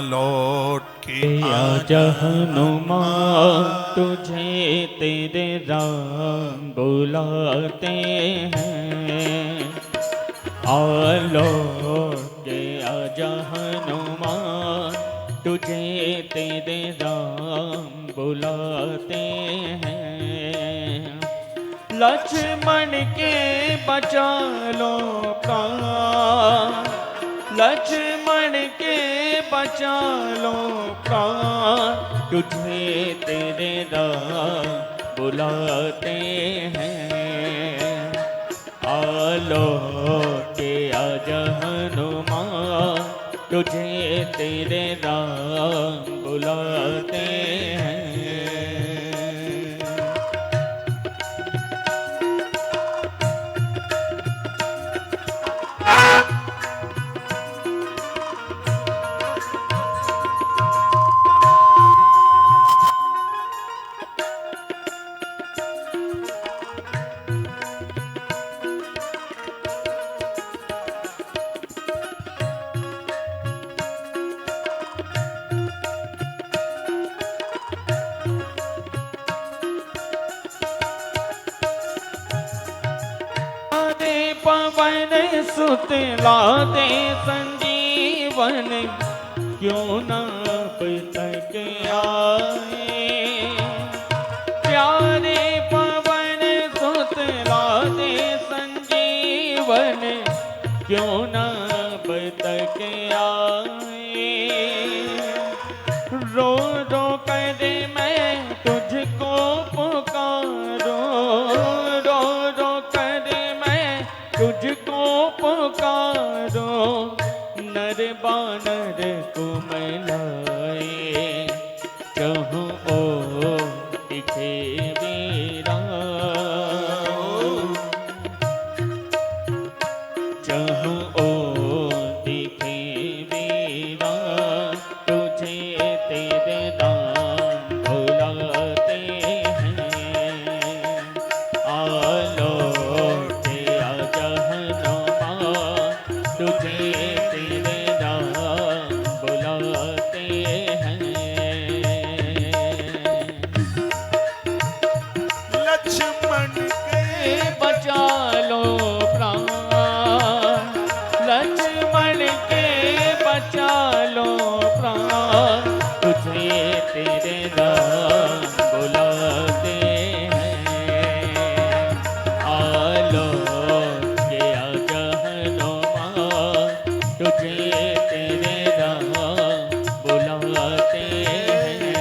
लौट के
आजा हनुमान, तुझे तेरे राम बुलाते हैं। लौट के आजा हनुमान, तुझे तेरे राम बुलाते हैं। लक्ष्मण के बचा लो प्राण, लक्ष्मण के बचा लो प्राण, तुझे तेरे राम बुलाते हैं। लौट के आजा हनुमान, तुझे तेरे राम बुलाते हैं। सुतला दे संजीवन, क्यों न अब तक आए। प्यारे पवन सुतला दे संजीवन, क्यों न अब तक आए। रो रो कर मैं तुझको पुकारूं, रो रो कर मैं तुझको पुकारूं। नर बानर को मैं लाए, कहूँ ओ दिखे वीरा। कहूँ ओ दिखे वीरा, तुझे तेरे नाम बुलाते हैं। आलोक आजा हनुमा, तुझे तेरे नाम बुलाते हैं।
लक्ष्मण के
बचा लो प्राण, लक्ष्मण के बचा लो प्राण। तुझे तेरे नाम बुलाते हैं। आलोक आजा हनुमा, तुझे तेरे नाम बुलाते हैं।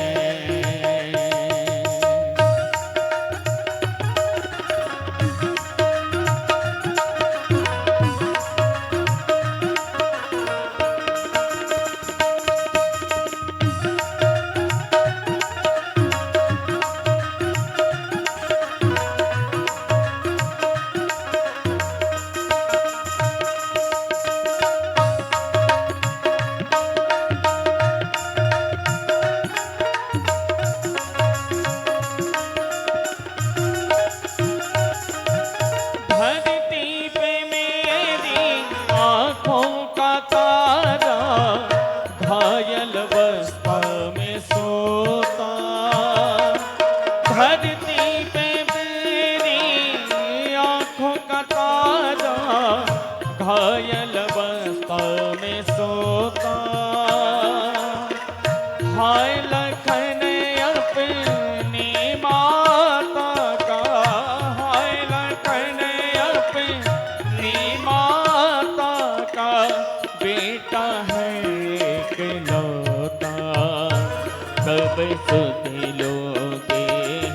धरती पे मेरी आँखों का तारा, घायल अवस्था में सोता। धरती पे मेरी आँखों का तारा, घायल अवस्था में सोता। हाय लखन अपनी माता का, हाय लखन अपनी माता का, बेटा है इकलौता। कब सुध लोगे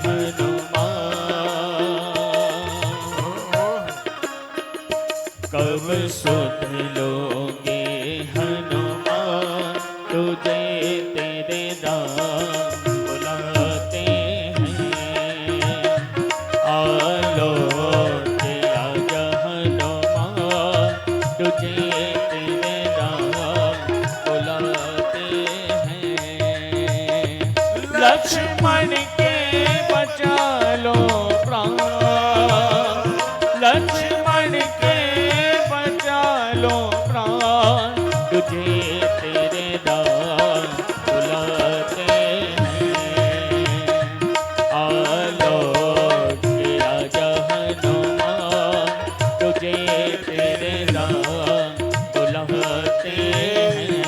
हनुमान, कब सुध लोगे हनुमान। तुझे तेरे नाम बुलाते हैं। आलोक आजा हनुमान, तुझे तेरे नाम बुलाते हैं। लक्ष्मण के बचा लो प्राण, लक्ष्मण के बचा लो प्राण। तुझे तेरे नाम बुलाते हैं। आलोक आजा हनुमान, तुझे तेरे नाम बुलाते हैं।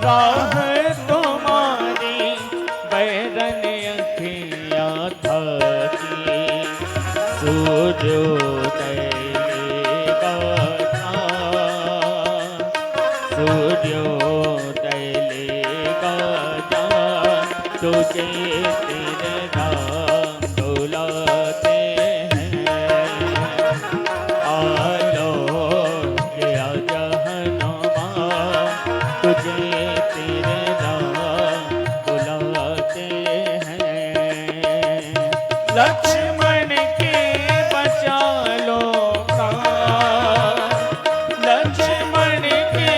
राह तुम्हारी बैरन सूर्योदय लेगा जान, सूर्योदय लेगा जान, तुझे तेरे राम बुलाते हैं। आलोक गया जहनुमान, तुझे तेरे राम बुलाते हैं। लक्ष्मण के बचा लो प्राण, लक्ष्मण के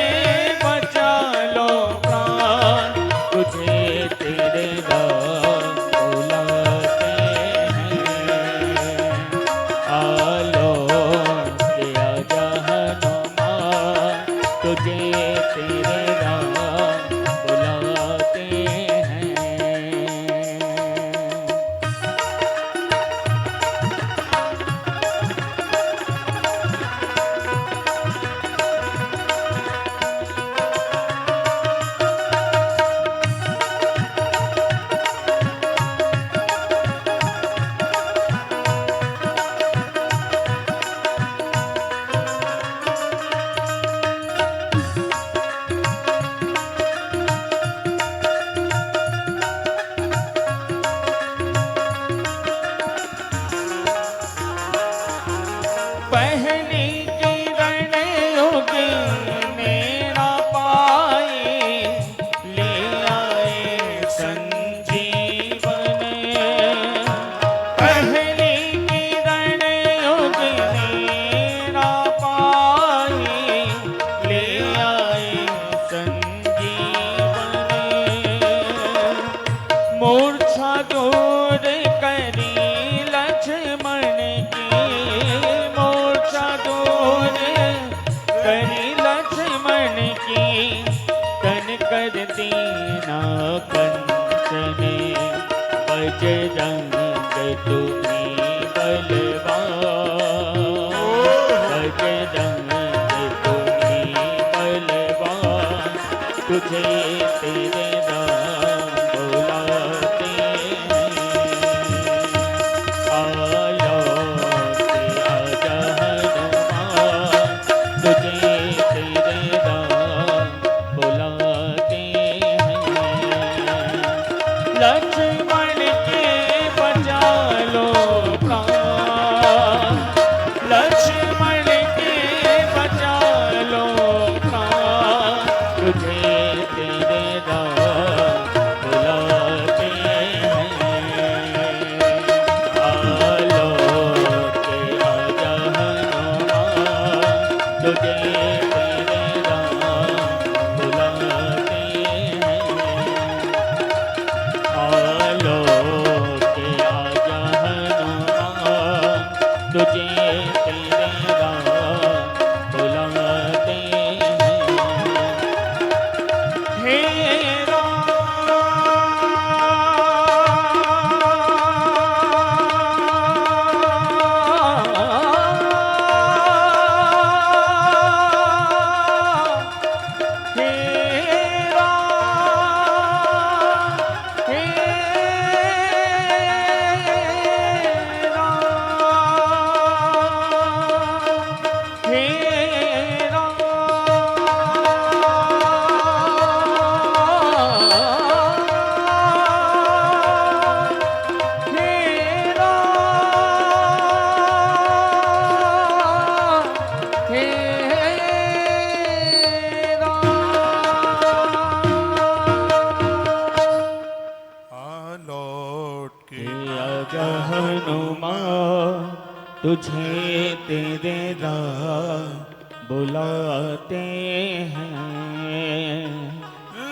बचा लो प्राण, तुझे तेरे राम बुलाते हैं। आलोक गया जहनुमान, तुझे तेरे राम बुलाते हैं। पहली किरण उगी मेरा पाए, ले आए संजीवन। पहली किरण उगी मेरा पाए, ले आए संजीवन। मूर्छा दूर करी लक्ष्मण की, मूर्छा दूर करी लक्ष्मण की, तन कर दीना कंचने, बजरंग तुम्ही बलवान, बजरंग तुम्ही बलवान, तुझे तेरे राम बुलाते हैं। आलोक गया जहनुमान, तुझे तेरे राम बुलाते हैं। लक्ष्मण के बचा लो प्राण, लक्ष्मण के बचा लो प्राण, तुझे तेरे राम बुलाते हैं। आलोक गया जहनुमान, तुझे तेरे राम बुलाते हैं। आलोक गया जहनुमान, तुझे तेरे राम बुलाते हैं। हे हनुमान, तुझे तेरे राम बुलाते हैं।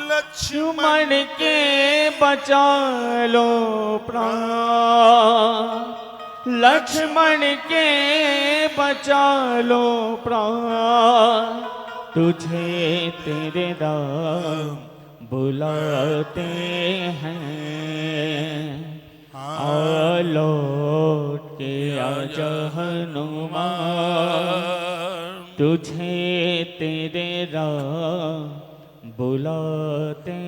लक्ष्मण के बचा लो प्राण, लक्ष्मण के बचा लो प्राण, तुझे तेरे राम बुलाते हैं। लौट के आजा हनुमान, तुझे तेरे राम बुलाते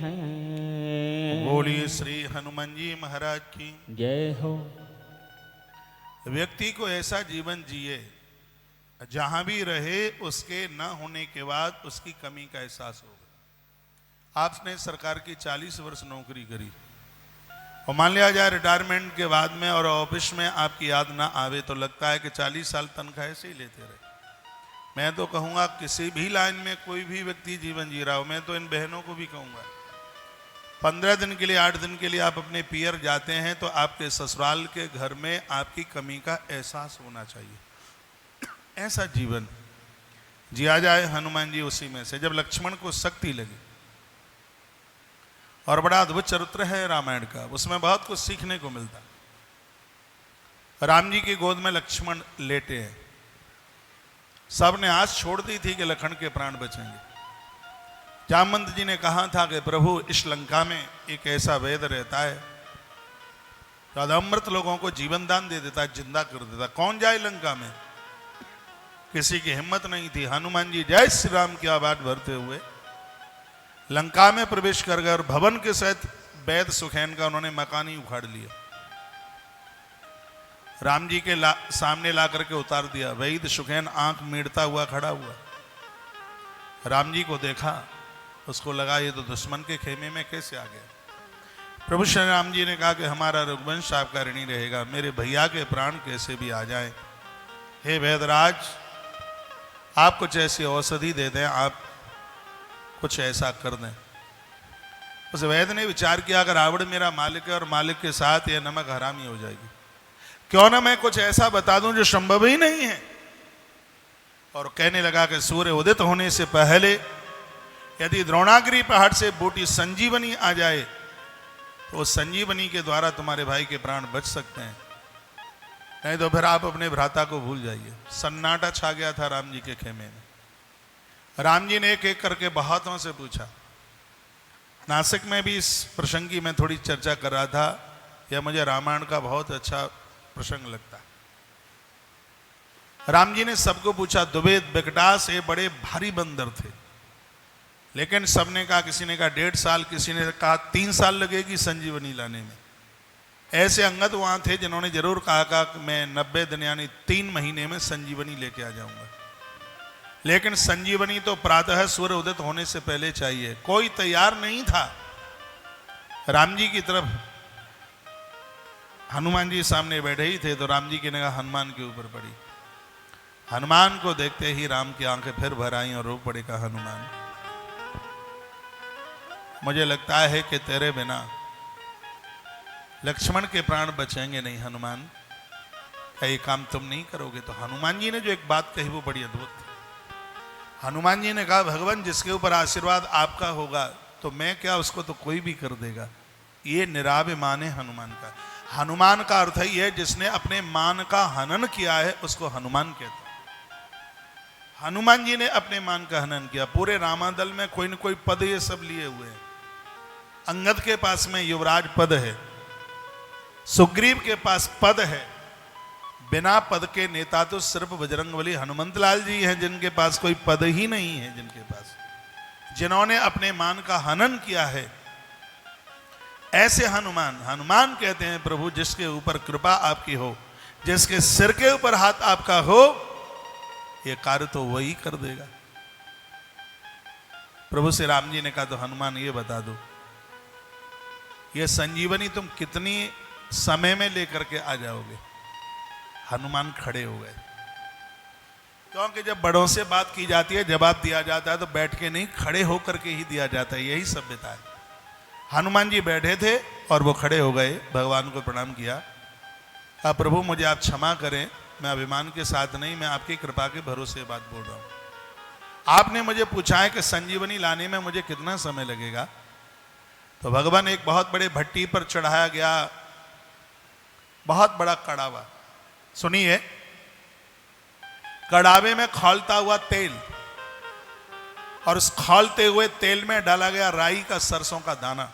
हैं।
बोलिए श्री हनुमान जी महाराज की
जय हो।
व्यक्ति को ऐसा जीवन जिए जहां भी रहे उसके न होने के बाद उसकी कमी का एहसास होगा। आपने सरकार की 40 वर्ष नौकरी करी और मान लिया जाए रिटायरमेंट के बाद में और ऑफिस में आपकी याद ना आवे तो लगता है कि 40 साल तनख्वाह ऐसे ही लेते रहे। मैं तो कहूँगा किसी भी लाइन में कोई भी व्यक्ति जीवन जी रहा हो, मैं तो इन बहनों को भी कहूँगा 15 दिन के लिए 8 दिन के लिए आप अपने पियर जाते हैं तो आपके ससुराल के घर में आपकी कमी का एहसास होना चाहिए। ऐसा जीवन जिया जाए। हनुमान जी उसी में से, जब लक्ष्मण को शक्ति लगी, और बड़ा अद्भुत चरित्र है रामायण का, उसमें बहुत कुछ सीखने को मिलता। राम जी की गोद में लक्ष्मण लेटे हैं, सब ने आस छोड़ दी थी कि लखन के प्राण बचेंगे। जामवंत जी ने कहा था कि प्रभु इस लंका में एक ऐसा वेद रहता है जो अमृत लोगों को जीवन दान दे देता, जिंदा कर देता, कौन जाए लंका में। किसी की हिम्मत नहीं थी। हनुमान जी जय श्री राम की आवाज भरते हुए लंका में प्रवेश कर गए और भवन के सहित वैद सुखैन का उन्होंने मकान ही उखाड़ लिया, राम जी के सामने ला करके उतार दिया। वैद सुखैन आंख मीड़ता हुआ खड़ा हुआ, राम जी को देखा, उसको लगा ये तो दुश्मन के खेमे में कैसे आ गया। प्रभु श्री राम जी ने कहा कि हमारा रघुवंश आपका ऋणी रहेगा, मेरे भैया के प्राण कैसे भी आ जाएं। हे वैदराज, आप कुछ ऐसी औषधि दे दें, आप कुछ ऐसा कर दें। उस वैद्य ने विचार किया अगर रावण मेरा मालिक है और मालिक के साथ यह नमक हरामी हो जाएगी, क्यों ना मैं कुछ ऐसा बता दूं जो संभव ही नहीं है। और कहने लगा कि सूर्य उदित होने से पहले यदि द्रोणागिरी पहाड़ से बूटी संजीवनी आ जाए तो उस संजीवनी के द्वारा तुम्हारे भाई के प्राण बच सकते हैं, नहीं तो फिर आप अपने भ्राता को भूल जाइए। सन्नाटा छा गया था राम जी के खेमे में। राम जी ने एक एक करके बहुतों से पूछा। नासिक में भी इस प्रसंग की मैं थोड़ी चर्चा कर रहा था, यह मुझे रामायण का बहुत अच्छा प्रसंग लगता है। राम जी ने सबको पूछा, दुबेद बिकटास ये बड़े भारी बंदर थे, लेकिन सबने कहा, किसी ने कहा 1.5 साल, किसी ने कहा 3 साल लगेगी संजीवनी लाने में। ऐसे अंगद वहां थे जिन्होंने जरूर कहा कि मैं 90 दिन यानी 3 महीने में संजीवनी लेके आ जाऊंगा, लेकिन संजीवनी तो प्रातः सूर्य उदित होने से पहले चाहिए। कोई तैयार नहीं था। राम जी की तरफ हनुमान जी सामने बैठे ही थे तो राम जी की निगाह हनुमान के ऊपर पड़ी। हनुमान को देखते ही राम की आंखें फिर भर आई और रो पड़े। कहा, हनुमान, मुझे लगता है कि तेरे बिना लक्ष्मण के प्राण बचेंगे नहीं। हनुमान, क्या ये काम तुम नहीं करोगे? तो हनुमान जी ने जो एक बात कही वो बड़ी अद्भुत थी। हनुमान जी ने कहा, भगवान जिसके ऊपर आशीर्वाद आपका होगा तो मैं क्या, उसको तो कोई भी कर देगा। ये निराभिमान है हनुमान का। हनुमान का अर्थ ही है जिसने अपने मान का हनन किया है, उसको हनुमान कहते हैं। हनुमान जी ने अपने मान का हनन किया। पूरे रामादल में कोई न कोई पद ये सब लिए हुए हैं। अंगद के पास में युवराज पद है, सुग्रीव के पास पद है, बिना पद के नेता तो सिर्फ बजरंगबली हनुमंत लाल जी हैं जिनके पास कोई पद ही नहीं है, जिनके पास, जिन्होंने अपने मान का हनन किया है। ऐसे हनुमान, हनुमान कहते हैं प्रभु जिसके ऊपर कृपा आपकी हो, जिसके सिर के ऊपर हाथ आपका हो, ये कार्य तो वही कर देगा। प्रभु से राम जी ने कहा, तो हनुमान ये बता दो, ये संजीवनी तुम कितनी समय में लेकर के आ जाओगे? हनुमान खड़े हो गए, क्योंकि जब बड़ों से बात की जाती है, जवाब दिया जाता है तो बैठ के नहीं, खड़े होकर के ही दिया जाता है। यही सभ्यता है। हनुमान जी बैठे थे और वो खड़े हो गए, भगवान को प्रणाम किया। कहा, प्रभु मुझे आप क्षमा करें, मैं अभिमान के साथ नहीं, मैं आपकी कृपा के भरोसे बात बोल रहा हूं। आपने मुझे पूछा है कि संजीवनी लाने में मुझे कितना समय लगेगा। तो भगवान एक बहुत बड़े भट्टी पर चढ़ाया गया बहुत बड़ा कड़ावा, सुनिए, कड़ावे में खौलता हुआ तेल, और उस खौलते हुए तेल में डाला गया राई का सरसों का दाना।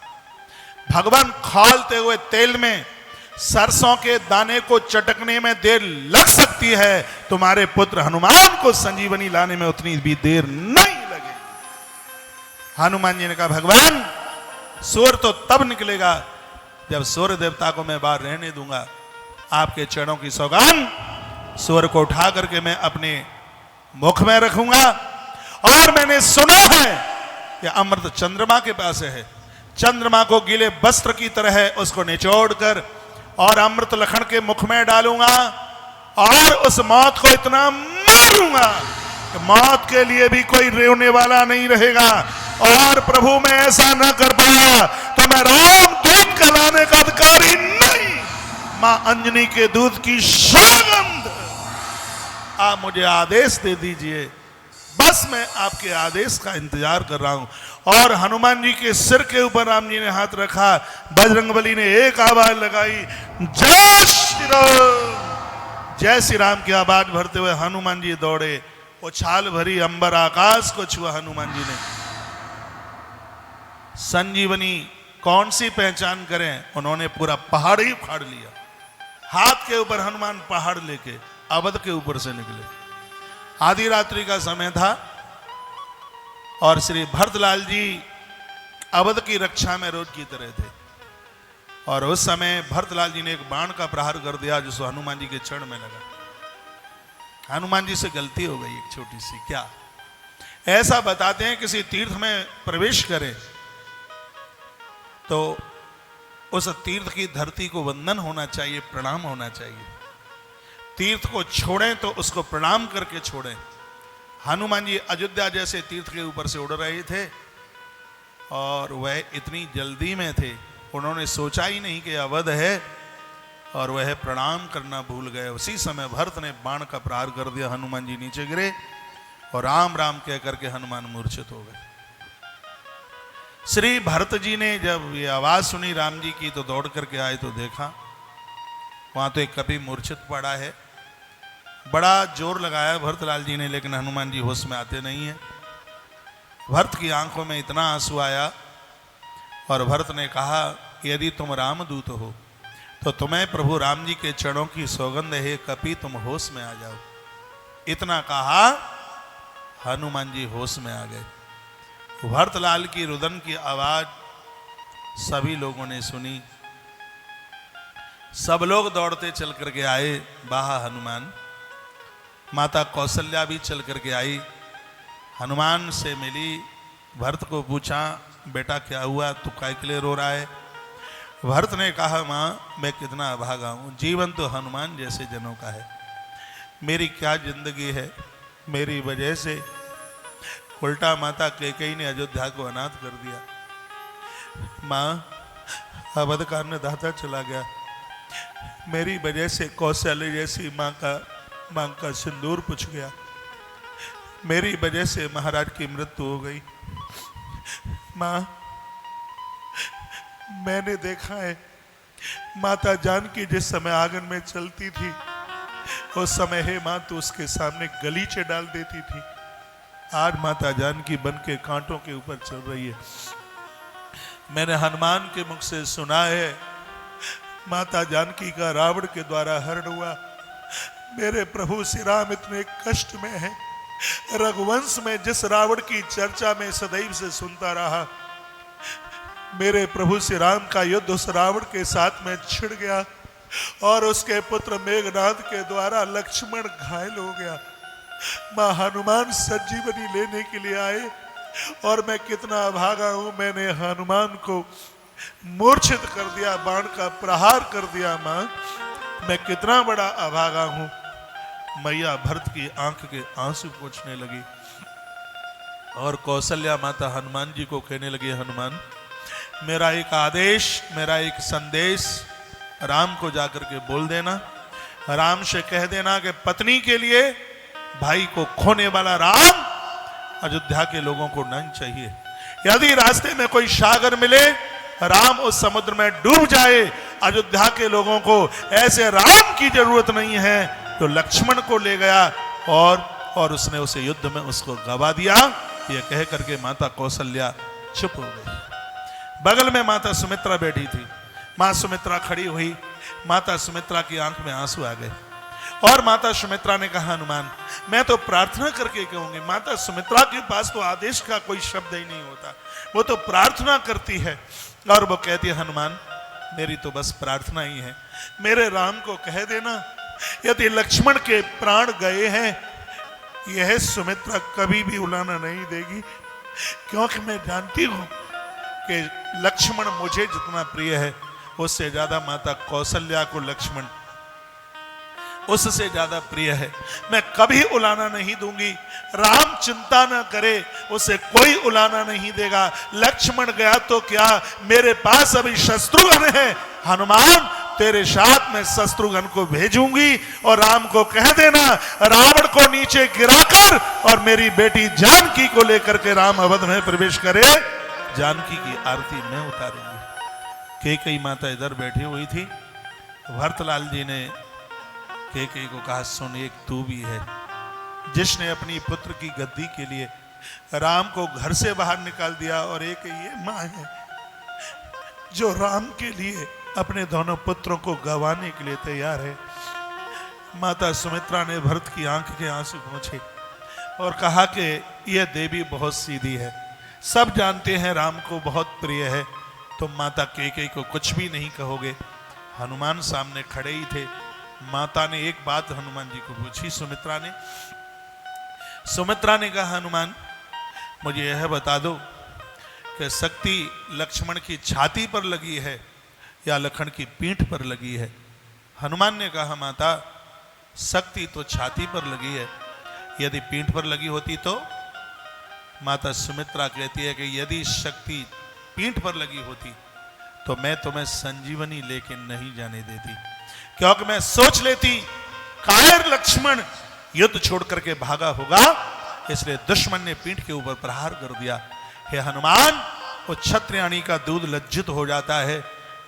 भगवान खौलते हुए तेल में सरसों के दाने को चटकने में देर लग सकती है, तुम्हारे पुत्र हनुमान को संजीवनी लाने में उतनी भी देर नहीं लगेगी। हनुमान जी ने कहा, भगवान सूर्य तो तब निकलेगा जब सूर्य देवता को मैं बाहर रहने दूंगा। आपके चरणों की सौगान स्वर को उठा करके मैं अपने मुख में रखूंगा। और मैंने सुना है कि अमृत चंद्रमा के पास है, चंद्रमा को गीले वस्त्र की तरह है उसको निचोड़ कर और अमृत लखन के मुख में डालूंगा और उस मौत को इतना मारूंगा कि मौत के लिए भी कोई रोने वाला नहीं रहेगा। और प्रभु मैं ऐसा न कर पाया तो मैं राम दूध का लाने का अधिकारी नहीं। मां अंजनी के दूध की सौगंध, आप मुझे आदेश दे दीजिए, बस मैं आपके आदेश का इंतजार कर रहा हूं। और हनुमान जी के सिर के ऊपर राम जी ने हाथ रखा, बजरंगबली ने एक आवाज लगाई, जय श्री राम। जय श्री राम की आवाज भरते हुए हनुमान जी दौड़े, उछाल भरी अंबर आकाश को छुआ हनुमान जी ने। संजीवनी कौन सी पहचान करें, उन्होंने पूरा पहाड़ ही उखाड़ लिया। हाथ के ऊपर हनुमान पहाड़ लेके अवध के ऊपर से निकले। आधी रात्रि का समय था और श्री भरतलाल जी अवध की रक्षा में रोज की तरह थे। और उस समय भरतलाल जी ने एक बाण का प्रहार कर दिया जो हनुमान जी के चरण में लगा। हनुमान जी से गलती हो गई एक छोटी सी। क्या? ऐसा बताते हैं किसी तीर्थ में प्रवेश करें तो उस तीर्थ की धरती को वंदन होना चाहिए, प्रणाम होना चाहिए। तीर्थ को छोड़ें तो उसको प्रणाम करके छोड़ें। हनुमान जी अयोध्या जैसे तीर्थ के ऊपर से उड़ रहे थे और वह इतनी जल्दी में थे, उन्होंने सोचा ही नहीं कि अवध है और वह प्रणाम करना भूल गए। उसी समय भरत ने बाण का प्रहार कर दिया, हनुमान जी नीचे गिरे और राम राम कह करके हनुमान मूर्छित हो गए। श्री भरत जी ने जब ये आवाज सुनी राम जी की तो दौड़ करके आए तो देखा वहां तो एक कपि मूर्छित पड़ा है। बड़ा जोर लगाया भरतलाल जी ने, लेकिन हनुमान जी होश में आते नहीं है। भरत की आंखों में इतना आंसू आया और भरत ने कहा, यदि तुम रामदूत हो तो तुम्हें प्रभु राम जी के चरणों की सौगंध है, कपि तुम होश में आ जाओ। इतना कहा, हनुमान जी होश में आ गए। भरतलाल की रुदन की आवाज सभी लोगों ने सुनी। सब लोग दौड़ते चल करके आए बाहा हनुमान। माता कौशल्या भी चल करके आई, हनुमान से मिली, भरत को पूछा, बेटा क्या हुआ, तू काय के लिए रो रहा है? भरत ने कहा, माँ मैं कितना अभागा हूँ, जीवन तो हनुमान जैसे जनों का है, मेरी क्या जिंदगी है, मेरी वजह से उल्टा माता कैकेयी ने अयोध्या को अनाथ कर दिया। माँ अवध का अन्नदाता चला गया, मेरी वजह से कौशल्य जैसी माँ का सिंदूर पुछ गया, मेरी वजह से महाराज की मृत्यु हो गई। माँ मैंने देखा है माता जानकी जिस समय आंगन में चलती थी उस समय हे माँ तो उसके सामने गलीचे डाल देती थी। आज माता जानकी बन के कांटों के ऊपर चल रही है। मैंने हनुमान के मुख से सुना है माता जानकी का रावण के द्वारा हरण हुआ। मेरे प्रभु श्री राम इतने कष्ट में है। रघुवंश में जिस रावण की चर्चा में सदैव से सुनता रहा, मेरे प्रभु श्री राम का युद्ध उस रावण के साथ में छिड़ गया और उसके पुत्र मेघनाद के द्वारा लक्ष्मण घायल हो गया। मां हनुमान संजीवनी लेने के लिए आए और मैं कितना अभागा हूं, मैंने हनुमान को मूर्छित कर दिया, बाण का प्रहार कर दिया। मां मैं कितना बड़ा अभागा हूं। मैया भरत की आंख के आंसू पोंछने लगी और कौशल्या माता हनुमान जी को कहने लगी, हनुमान मेरा एक आदेश, मेरा एक संदेश राम को जाकर के बोल देना। राम से कह देना कि पत्नी के लिए भाई को खोने वाला राम अयोध्या के लोगों को नहीं चाहिए। यदि रास्ते में कोई सागर मिले, राम उस समुद्र में डूब जाए, अयोध्या के लोगों को ऐसे राम की जरूरत नहीं है। तो लक्ष्मण को ले गया और उसने उसे युद्ध में उसको गवा दिया। ये कह करके माता कौशल्या चुप हो गई। बगल में माता सुमित्रा बैठी थी। मां सुमित्रा खड़ी हुई, माता सुमित्रा की आंख में आंसू आ गए और माता सुमित्रा ने कहा, हनुमान मैं तो प्रार्थना करके कहूंगी। माता सुमित्रा के पास तो आदेश का कोई शब्द ही नहीं होता, वो तो प्रार्थना करती है और वो कहती है, हनुमान मेरी तो बस प्रार्थना ही है, मेरे राम को कह देना यदि लक्ष्मण के प्राण गए हैं, यह सुमित्रा कभी भी उलाना नहीं देगी, क्योंकि मैं जानती हूं कि लक्ष्मण मुझे जितना प्रिय है उससे ज्यादा माता कौशल्या को लक्ष्मण उससे ज्यादा प्रिय है। मैं कभी उलाना नहीं दूंगी। राम चिंता न करे, उसे कोई उलाना नहीं देगा। लक्ष्मण गया तो क्या, मेरे पास अभी शत्रुघ्न है। हनुमान तेरे साथ में शत्रुघ्न को भेजूंगी और राम को कह देना रावण को नीचे गिराकर और मेरी बेटी जानकी को लेकर के राम अवध में प्रवेश करे। जानकी की आरती मैं उतारूंगी। कैकेयी माता इधर बैठी हुई थी। भरतलाल जी ने कैकेयी को कहा, सुन, एक तू भी है जिसने अपनी पुत्र की गद्दी के लिए राम को घर से बाहर निकाल दिया, और एक ये माँ है जो राम के लिए अपने दोनों पुत्रों को गंवाने के लिए तैयार है। माता सुमित्रा ने भरत की आंख के आंसू पोंछे और कहा कि यह देवी बहुत सीधी है, सब जानते हैं राम को बहुत प्रिय है, तुम माता कैकेयी को कुछ भी नहीं कहोगे। हनुमान सामने खड़े ही थे। माता ने एक बात हनुमान जी को पूछी, सुमित्रा ने कहा, हनुमान मुझे यह बता दो कि शक्ति लक्ष्मण की छाती पर लगी है या लखन की पीठ पर लगी है। हनुमान ने कहा, माता शक्ति तो छाती पर लगी है, यदि पीठ पर लगी होती तो। माता सुमित्रा कहती है कि यदि शक्ति पीठ पर लगी होती तो मैं तुम्हें संजीवनी लेके नहीं जाने देती, क्योंकि मैं सोच लेती कायर लक्ष्मण युद्ध छोड़ करके भागा होगा, इसलिए दुश्मन ने पीठ के ऊपर प्रहार कर दिया। हे हनुमान, वो क्षत्रियाणी का दूध लज्जित हो जाता है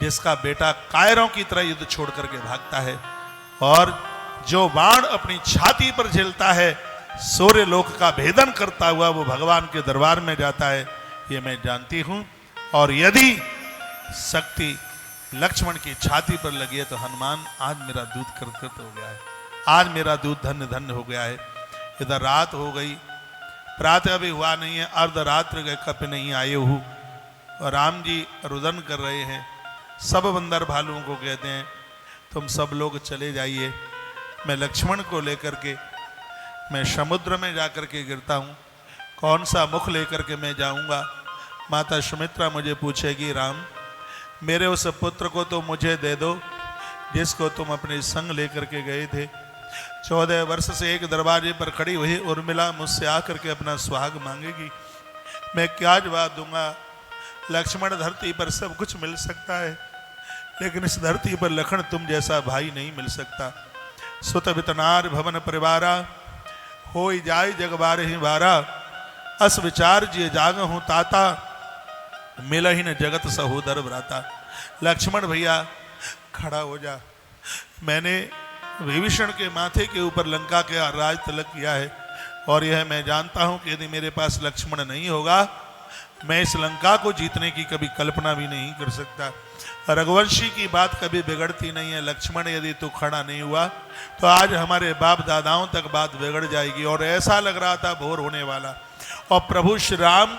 जिसका बेटा कायरों की तरह युद्ध छोड़ करके भागता है, और जो बाण अपनी छाती पर झेलता है सूर्य लोक का भेदन करता हुआ वो भगवान के दरबार में जाता है, ये मैं जानती हूं। और यदि शक्ति लक्ष्मण की छाती पर लगी है तो हनुमान आज मेरा दूध कृत हो गया है, आज मेरा दूध धन्य धन्य हो गया है। इधर रात हो गई, प्रातः भी हुआ नहीं है, अर्धरात्र गए कप नहीं आए हूँ, और राम जी रुदन कर रहे हैं। सब बंदर भालुओं को कहते हैं तुम सब लोग चले जाइए, मैं लक्ष्मण को लेकर के मैं समुद्र में जाकर के गिरता हूँ, कौन सा मुख लेकर के मैं जाऊँगा। माता सुमित्रा मुझे पूछेगी, राम मेरे उस पुत्र को तो मुझे दे दो जिसको तुम अपने संग लेकर के गए थे। 14 वर्ष से एक दरवाजे पर खड़ी हुई उर्मिला मुझसे आकर के अपना सुहाग मांगेगी, मैं क्या जवाब दूंगा। लक्ष्मण धरती पर सब कुछ मिल सकता है, लेकिन इस धरती पर लखन तुम जैसा भाई नहीं मिल सकता। सुत वितनार भवन परिवारा, हो जाय जग बारहि बारा, अस विचार जिय जाग हूं ताता, मिलहि न जगत सहोदर भ्राता। लक्ष्मण भैया खड़ा हो जा, मैंने विभीषण के माथे के ऊपर लंका के राज तिलक किया है, और यह मैं जानता हूं कि यदि मेरे पास लक्ष्मण नहीं होगा मैं इस लंका को जीतने की कभी कल्पना भी नहीं कर सकता। रघुवंशी की बात कभी बिगड़ती नहीं है। लक्ष्मण यदि तू खड़ा नहीं हुआ तो आज हमारे बाप दादाओं तक बात बिगड़ जाएगी। और ऐसा लग रहा था भोर होने वाला, और प्रभु श्री राम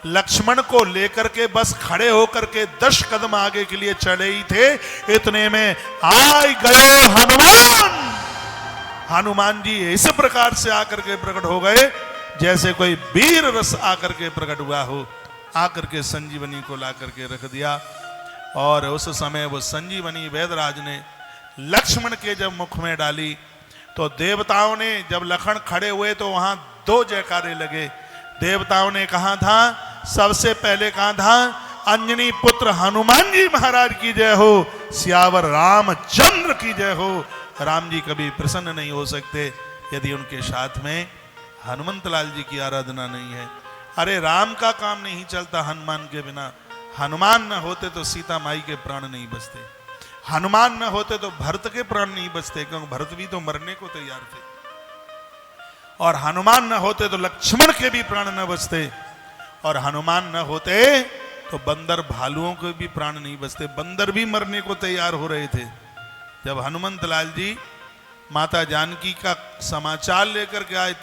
लक्ष्मण को लेकर के बस खड़े होकर के 10 कदम आगे के लिए चले ही थे, इतने में आए गए हनुमान। हनुमान जी इस प्रकार से आकर के प्रकट हो गए जैसे कोई वीर रस आकर के प्रकट हुआ हो, आकर के संजीवनी को ला करके रख दिया। और उस समय वो संजीवनी वेदराज ने लक्ष्मण के जब मुख में डाली तो देवताओं ने, जब लखन खड़े हुए तो वहां 2 जयकारे लगे। देवताओं ने कहा था, सबसे पहले कहा था अंजनी पुत्र हनुमान जी महाराज की जय हो, सियावर रामचंद्र की जय हो। राम जी कभी प्रसन्न नहीं हो सकते यदि उनके साथ में हनुमंत लाल जी की आराधना नहीं है। अरे राम का काम नहीं चलता हनुमान के बिना। हनुमान न होते तो सीता माई के प्राण नहीं बचते, हनुमान न होते तो भरत के प्राण नहीं बचते, क्योंकि भरत भी तो मरने को तैयार थे। और हनुमान न होते तो लक्ष्मण के भी प्राण न बचते, और हनुमान न होते तो बंदर भालुओं के भी प्राण नहीं बचते, बंदर भी मरने को तैयार हो रहे थे। जब हनुमंत लाल जी माता जानकी का समाचार लेकर के आए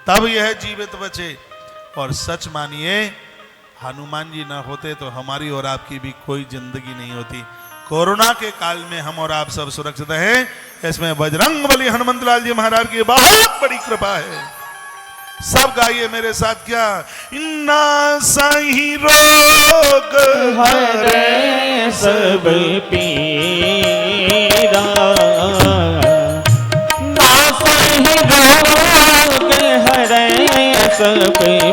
तब यह जीवित बचे। और सच मानिए हनुमान जी न होते तो हमारी और आपकी भी कोई जिंदगी नहीं होती। कोरोना के काल में हम और आप सब सुरक्षित हैं, इसमें बजरंग बली हनुमंत लाल जी महाराज की बहुत बड़ी कृपा है। सब गाइए मेरे साथ, क्या इन्ना सही रोग
हरे सब पीरा, नासहि रोग हरे सब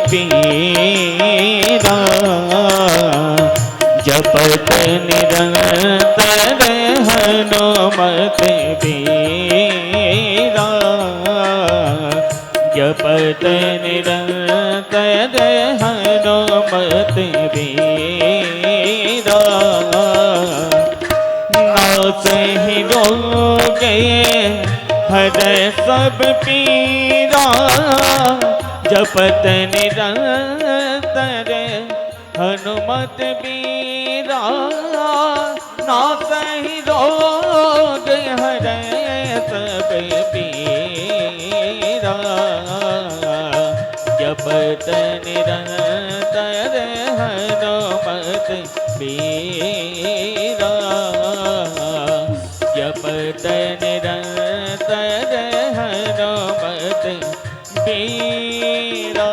पीरा, जपत निरंतर हनुमत बीरा, जपत निरंतर हनुमत बीरा, नासहि रोग हरै सब पीरा, जपत निरंतर हनुमत बीरा, नासहि रोग हरै सब पीरा, जपत निरंतर हनुमत बीरा, जपत निरंतर हनुमत बीरा।